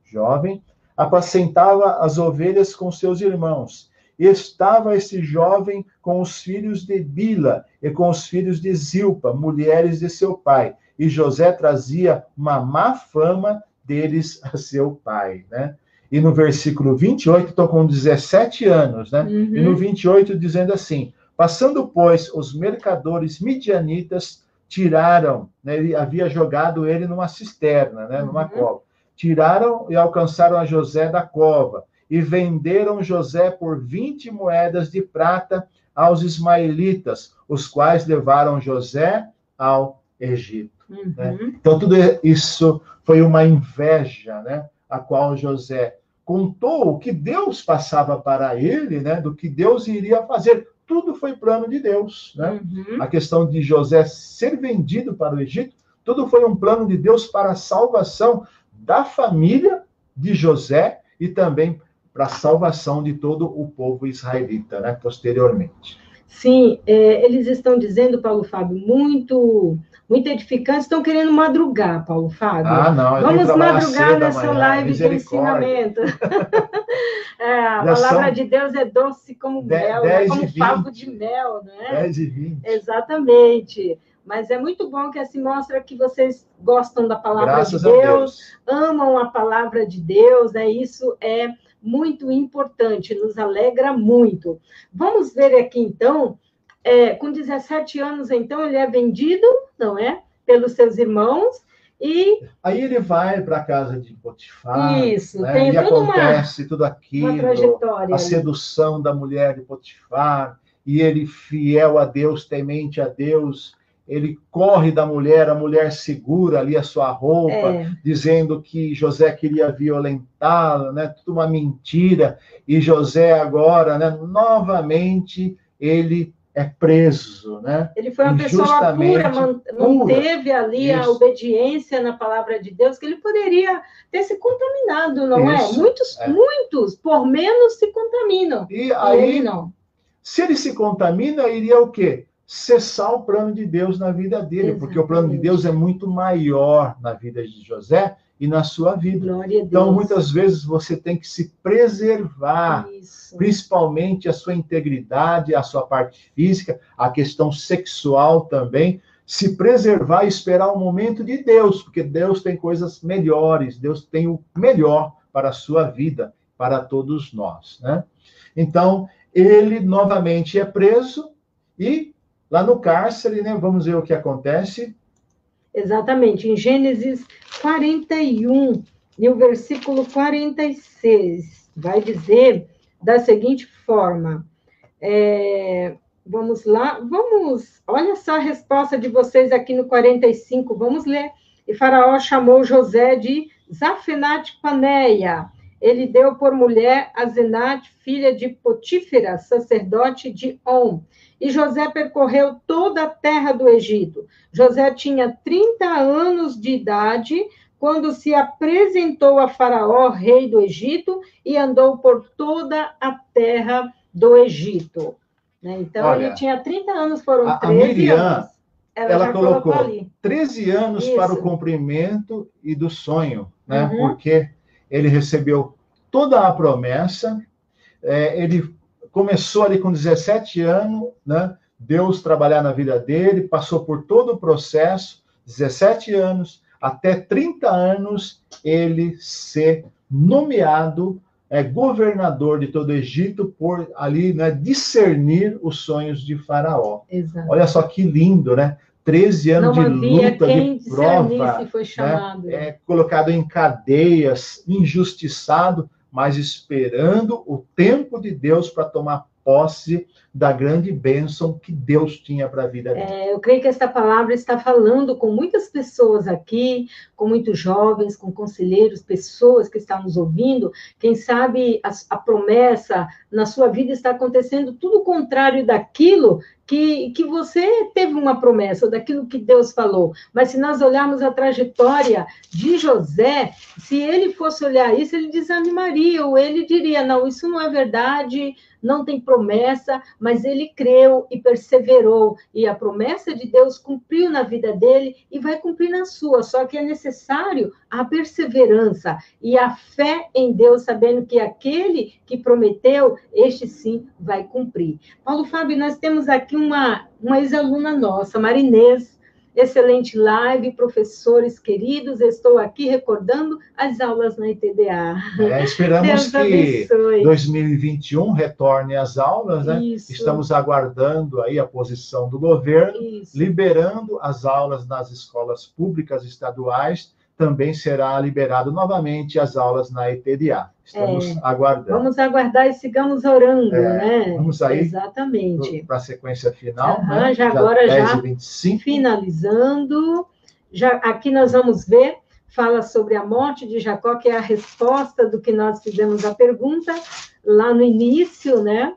jovem, apacentava as ovelhas com seus irmãos. E estava esse jovem com os filhos de Bila e com os filhos de Zilpa, mulheres de seu pai. E José trazia uma má fama deles a seu pai, né? E no versículo 28, estou com 17 anos, né? E no 28, dizendo assim, passando, pois, os mercadores midianitas tiraram, né? Ele havia jogado ele numa cisterna, né? Numa cova. Tiraram e alcançaram a José da cova, e venderam José por 20 moedas de prata aos ismaelitas, os quais levaram José ao Egito. Né? Então, tudo isso foi uma inveja, né? A qual José contou o que Deus passava para ele, né? Do que Deus iria fazer. Tudo foi plano de Deus. Né? A questão de José ser vendido para o Egito, tudo foi um plano de Deus para a salvação da família de José e também para a salvação de todo o povo israelita, né, posteriormente. Sim, eles estão dizendo, Paulo Fábio, muito edificantes, estão querendo madrugar, Paulo Fábio. Ah, não, eu tenho que Vamos trabalhar madrugar cedo nessa amanhã, live de misericórdia. ensinamento. A Já palavra são de Deus é doce como mel, né? 10 e Como 20. favo de mel, né? 10 e 20. Exatamente. Mas é muito bom que assim mostra que vocês gostam da palavra Graças de a Deus, Deus. amam a palavra de Deus, né? Isso é muito importante, nos alegra muito. Vamos ver aqui, então, com 17 anos, então, ele é vendido, não é? Pelos seus irmãos, e... Aí ele vai para a casa de Potifar, Isso, né? tem E toda acontece tudo uma aquilo, trajetória a ali. sedução da mulher de Potifar, e ele fiel a Deus, temente a Deus, ele corre da mulher, a mulher segura ali a sua roupa, dizendo que José queria violentá-la, né? Tudo uma mentira, e José agora, né? Novamente, ele é preso, né? Ele foi uma pessoa pura, manteve ali a obediência na palavra de Deus, que ele poderia ter se contaminado, não é? Muitos, por menos, se contaminam. E aí, ele não. Se ele se contamina, iria o quê? Cessar o plano de Deus na vida dele, Exatamente. Porque o plano de Deus é muito maior na vida de José e na sua vida. Glória a Deus. Então, muitas vezes, você tem que se preservar, principalmente a sua integridade, a sua parte física, a questão sexual também, se preservar e esperar o momento de Deus, porque Deus tem coisas melhores, Deus tem o melhor para a sua vida, para todos nós, né? Então, ele novamente é preso e lá no cárcere, né, vamos ver o que acontece. Exatamente, em Gênesis 41, e o versículo 46, vai dizer da seguinte forma, vamos lá, olha só a resposta de vocês aqui no 45, vamos ler. E Faraó chamou José de Zafenate-Paneia. Ele deu por mulher a Asenate, filha de Potífera, sacerdote de On. E José percorreu toda a terra do Egito. José tinha 30 anos de idade quando se apresentou a Faraó, rei do Egito, e andou por toda a terra do Egito. Então, ele tinha 30 anos, foram 13 Miriam, anos. Ela colocou 13 anos para o cumprimento e do sonho, né? Porque ele recebeu toda a promessa, ele começou ali com 17 anos, né? Deus trabalhar na vida dele, passou por todo o processo, 17 anos, até 30 anos, ele ser nomeado governador de todo o Egito, por ali, né, discernir os sonhos de Faraó. Exato. Olha só que lindo, né? 13 anos de luta, de prova, foi chamado. Né? Colocado em cadeias, injustiçado, mas esperando o tempo de Deus para tomar posse da grande bênção que Deus tinha para a vida dele. Eu creio que esta palavra está falando com muitas pessoas aqui, com muitos jovens, com conselheiros, pessoas que estão nos ouvindo. Quem sabe a promessa na sua vida está acontecendo tudo o contrário daquilo que você teve uma promessa, ou daquilo que Deus falou. Mas se nós olharmos a trajetória de José, se ele fosse olhar isso, ele desanimaria, ou ele diria, não, isso não é verdade, não tem promessa, mas ele creu e perseverou, e a promessa de Deus cumpriu na vida dele e vai cumprir na sua, só que é necessário a perseverança e a fé em Deus, sabendo que aquele que prometeu, este sim vai cumprir. Paulo Fábio, nós temos aqui uma ex-aluna nossa, Marinês, excelente live, professores queridos, estou aqui recordando as aulas na ITDA. Esperamos que 2021 retorne às aulas, né? Isso. Estamos aguardando aí a posição do governo, liberando as aulas nas escolas públicas estaduais, também será liberado novamente as aulas na ITDA. Estamos aguardando. Vamos aguardar e sigamos orando, né? Vamos aí exatamente para a sequência final, né? Já agora 10h25. Finalizando, aqui nós vamos ver, fala sobre a morte de Jacó, que é a resposta do que nós fizemos a pergunta lá no início, né?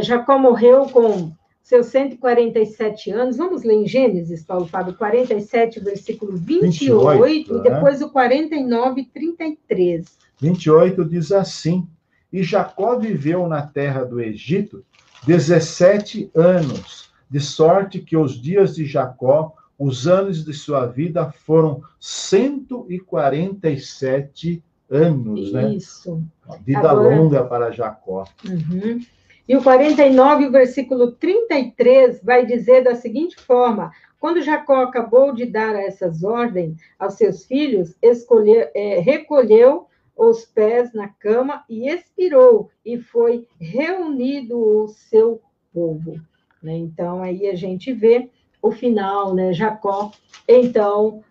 Jacó morreu com seus 147 anos. Vamos ler em Gênesis, Paulo Fábio, 47, versículo 28, e depois o 49, 33. 28 diz assim: E Jacó viveu na terra do Egito 17 anos, de sorte que os dias de Jacó, os anos de sua vida, foram 147 anos, né? Isso. Vida longa para Jacó. Uhum. E o 49, o versículo 33, vai dizer da seguinte forma: quando Jacó acabou de dar essas ordens aos seus filhos, recolheu os pés na cama e expirou, e foi reunido o seu povo. Né? Então, aí a gente vê o final, né? Jacó, então,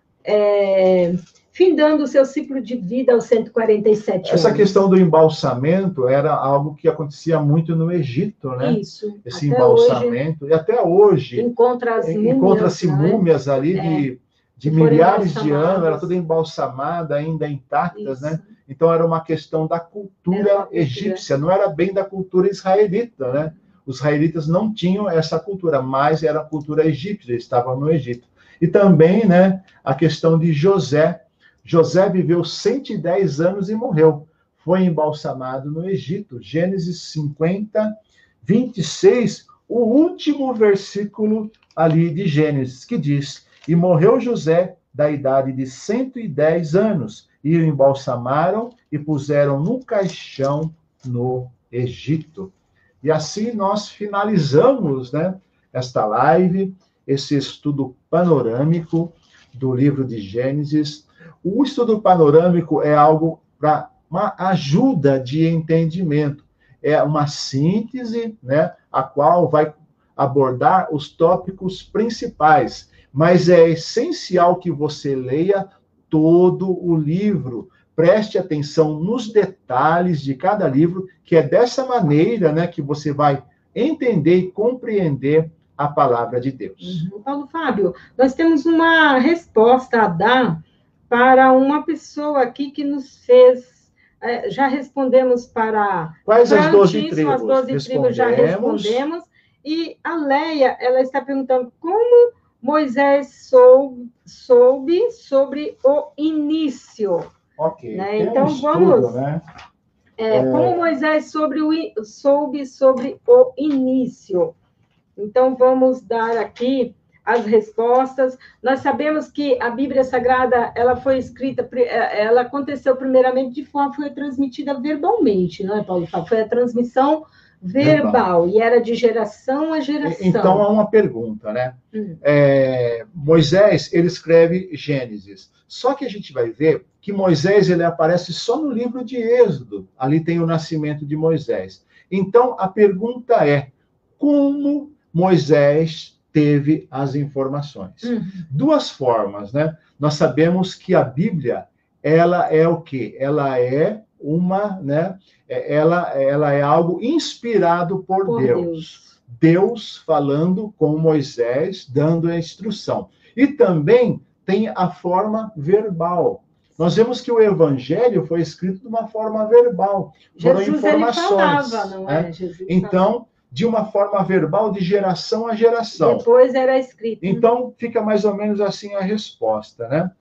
findando o seu ciclo de vida aos 147 anos. Essa questão do embalsamento era algo que acontecia muito no Egito, né? Isso. Esse embalsamento. E até hoje encontra-se múmias ali de milhares de anos, era toda embalsamada, ainda intactas, né? Então era uma questão da cultura egípcia, não era bem da cultura israelita, né? Os israelitas não tinham essa cultura, mas era a cultura egípcia, eles estavam no Egito. E também, né, a questão de José. José viveu 110 anos e morreu. Foi embalsamado no Egito. Gênesis 50, 26, o último versículo ali de Gênesis, que diz: E morreu José da idade de 110 anos, e o embalsamaram e puseram no caixão no Egito. E assim nós finalizamos, né, esta live, esse estudo panorâmico do livro de Gênesis. O estudo panorâmico é algo para uma ajuda de entendimento. É uma síntese, né, a qual vai abordar os tópicos principais. Mas é essencial que você leia todo o livro. Preste atenção nos detalhes de cada livro, que é dessa maneira, né, que você vai entender e compreender a palavra de Deus. Paulo Fábio, nós temos uma resposta a dar para uma pessoa aqui que nos fez... Já respondemos para... Quais as 12 tribos? As 12 tribos já respondemos. E a Leia, ela está perguntando como Moisés soube sobre o início. Ok, né? Então, vamos... né? Como Moisés soube sobre o início. Então, vamos dar aqui as respostas. Nós sabemos que a Bíblia Sagrada, ela foi escrita, ela aconteceu primeiramente de forma, foi transmitida verbalmente, não é, Paulo? Foi a transmissão verbal, e era de geração a geração. Então, há uma pergunta, né? Moisés, ele escreve Gênesis. Só que a gente vai ver que Moisés, ele aparece só no livro de Êxodo. Ali tem o nascimento de Moisés. Então, a pergunta é, como Moisés teve as informações? Duas formas, né? Nós sabemos que a Bíblia, ela é o quê? Ela é uma, né? Ela é algo inspirado por Deus. Deus falando com Moisés, dando a instrução. E também tem a forma verbal. Nós vemos que o Evangelho foi escrito de uma forma verbal. Foram informações. Ele falava, não é? Então, de uma forma verbal, de geração a geração. Depois era escrito. Então, fica mais ou menos assim a resposta, né?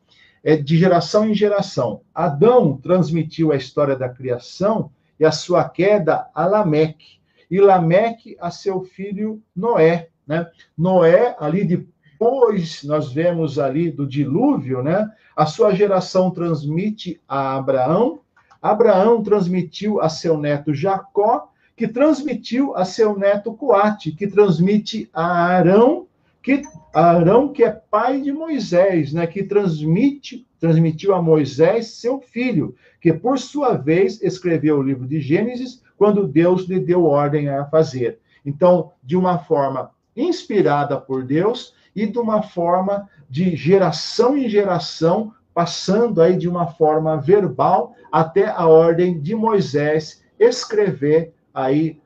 É de geração em geração. Adão transmitiu a história da criação e a sua queda a Lameque. E Lameque a seu filho Noé, né? Noé, ali depois, nós vemos ali do dilúvio, né? A sua geração transmite a Abraão. Abraão transmitiu a seu neto Jacó, que transmitiu a seu neto Coate, que transmite a Arão, que é pai de Moisés, né? Que transmitiu a Moisés, seu filho, que por sua vez escreveu o livro de Gênesis, quando Deus lhe deu ordem a fazer. Então, de uma forma inspirada por Deus e de uma forma de geração em geração, passando aí de uma forma verbal até a ordem de Moisés escrever aí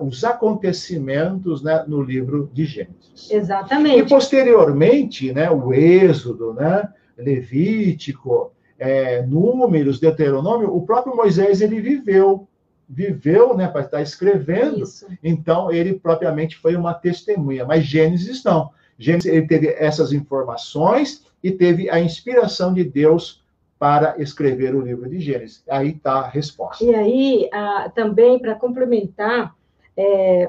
os acontecimentos, né, no livro de Gênesis. Exatamente. E posteriormente, né, o Êxodo, né, Levítico, Números, Deuteronômio, o próprio Moisés, ele viveu, né, para estar escrevendo. Isso. Então, ele propriamente foi uma testemunha, mas Gênesis não. Gênesis, ele teve essas informações e teve a inspiração de Deus para escrever o livro de Gênesis. Aí está a resposta. E aí, também, para complementar,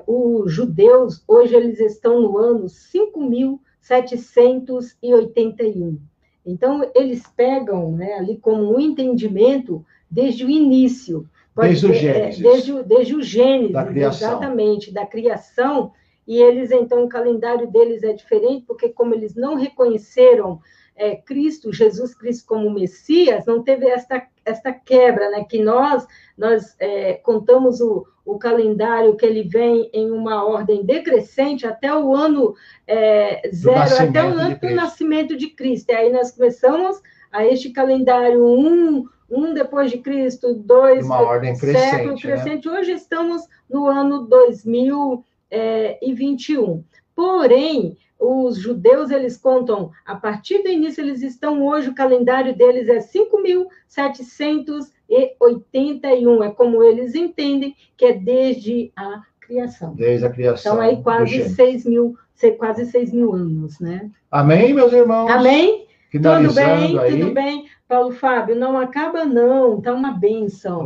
os judeus, hoje, eles estão no ano 5.781. Então, eles pegam, né, ali como um entendimento desde o início. Desde o Gênesis. Desde o Gênesis, da criação. exatamente, da criação. E eles, então, o calendário deles é diferente, porque como eles não reconheceram Cristo, Jesus Cristo como Messias, não teve esta quebra, né? Que nós contamos o calendário que ele vem em uma ordem decrescente até o ano zero, até o ano do nascimento de Cristo. E aí nós começamos a este calendário um depois de Cristo, dois, uma ordem século crescente. Né? Hoje estamos no ano 2021. Porém, os judeus, eles contam, a partir do início, eles estão hoje, o calendário deles é 5.781, é como eles entendem, que é desde a criação. Desde a criação. Então, aí quase 6 mil anos, né? Amém, meus irmãos? Amém? Tudo bem, tudo bem. Paulo Fábio, não acaba não, está uma bênção.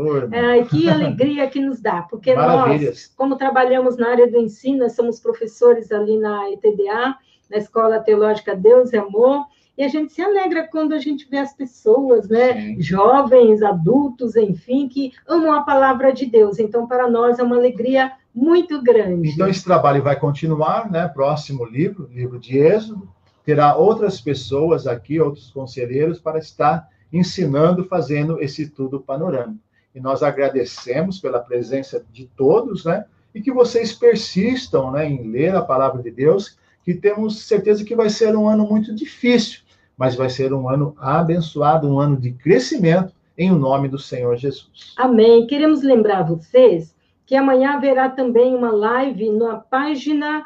Que alegria que nos dá, porque nós, como trabalhamos na área do ensino, nós somos professores ali na ETDA, na Escola Teológica Deus e Amor, e a gente se alegra quando a gente vê as pessoas, né, Sim. jovens, adultos, enfim, que amam a palavra de Deus. Então, para nós é uma alegria muito grande. Então, esse trabalho vai continuar, né? Próximo livro de Êxodo, terá outras pessoas aqui, outros conselheiros, para estar ensinando, fazendo esse estudo panorâmico. E nós agradecemos pela presença de todos, né? E que vocês persistam, né, em ler a palavra de Deus, que temos certeza que vai ser um ano muito difícil, mas vai ser um ano abençoado, um ano de crescimento, em o nome do Senhor Jesus. Amém. Queremos lembrar vocês que amanhã haverá também uma live na página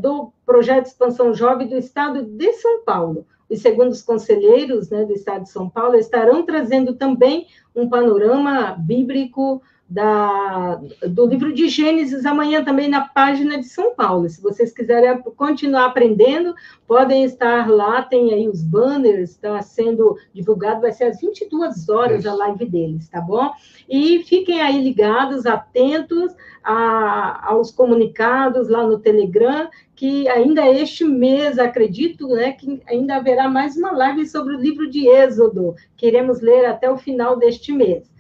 do Projeto Expansão Jovem do Estado de São Paulo. Os segundos conselheiros, né, do Estado de São Paulo estarão trazendo também um panorama bíblico do livro de Gênesis, amanhã também na página de São Paulo. Se vocês quiserem continuar aprendendo, podem estar lá, tem aí os banners, está sendo divulgado, vai ser às 22 horas a live deles, tá bom? E fiquem aí ligados, atentos aos comunicados lá no Telegram, que ainda este mês, acredito, né, que ainda haverá mais uma live sobre o livro de Êxodo. Queremos ler até o final deste mês.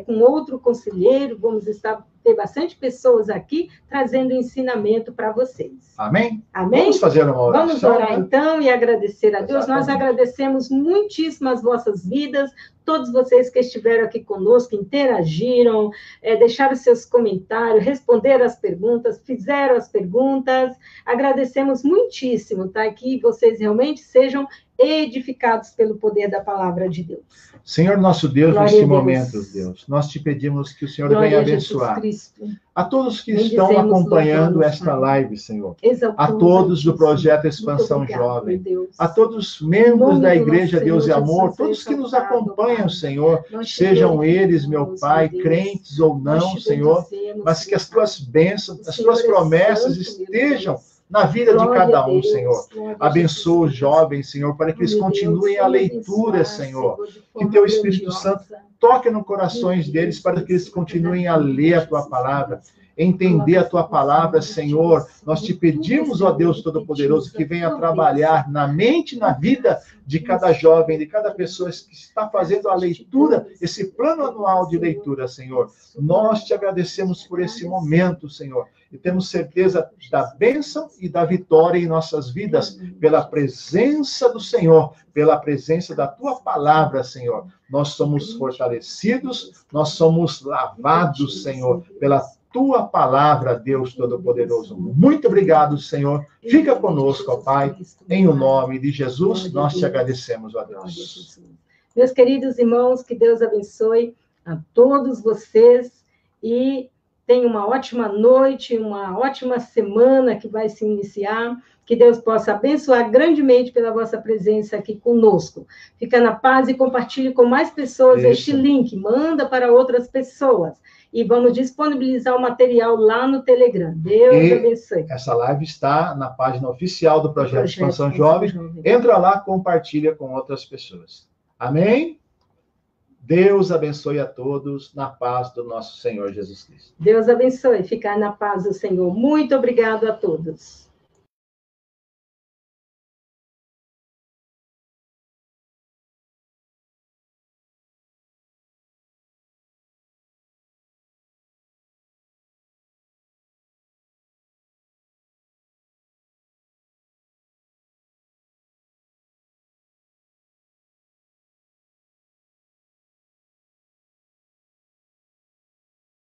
Com outro conselheiro, vamos ter bastante pessoas aqui trazendo ensinamento para vocês. Amém? Amém? Vamos fazer uma oração. Vamos orar, então, e agradecer a Deus. Exatamente. Nós agradecemos muitíssimo as vossas vidas, todos vocês que estiveram aqui conosco, interagiram, deixaram seus comentários, responderam as perguntas, fizeram as perguntas. Agradecemos muitíssimo, tá? Que vocês realmente sejam edificados pelo poder da palavra de Deus. Senhor nosso Deus, neste momento, Deus, nós te pedimos que o Senhor venha abençoar a todos que estão acompanhando esta live, Senhor, a todos do Projeto Expansão Jovem, a todos os membros da Igreja Deus e Amor, todos que nos acompanham, Senhor, sejam eles, meu Pai, crentes ou não, Senhor, mas que as tuas bênçãos, as tuas promessas estejam na vida de cada um, Senhor. Abençoa os jovens, Senhor, para que eles continuem a leitura, Senhor. Que teu Espírito Santo toque nos corações deles para que eles continuem a ler a tua palavra, entender a tua palavra, Senhor. Nós te pedimos, ó Deus Todo-Poderoso, que venha trabalhar na mente e na vida de cada jovem, de cada pessoa que está fazendo a leitura, esse plano anual de leitura, Senhor. Nós te agradecemos por esse momento, Senhor. E temos certeza da bênção e da vitória em nossas vidas, pela presença do Senhor, pela presença da tua palavra, Senhor. Nós somos fortalecidos, nós somos lavados, Senhor, pela tua palavra, Deus Todo-Poderoso. Muito obrigado, Senhor. Fica conosco, ó Pai. Em o nome de Jesus, nós te agradecemos, ó Deus. Meus queridos irmãos, que Deus abençoe a todos vocês e tenha uma ótima noite, uma ótima semana que vai se iniciar. Que Deus possa abençoar grandemente pela vossa presença aqui conosco. Fica na paz e compartilhe com mais pessoas este link. Manda para outras pessoas. E vamos disponibilizar o material lá no Telegram. Deus abençoe. Essa live está na página oficial do Projeto Expansão Jovem. Entra lá, compartilha com outras pessoas. Amém? Deus abençoe a todos na paz do nosso Senhor Jesus Cristo. Deus abençoe. Ficar na paz do Senhor. Muito obrigado a todos.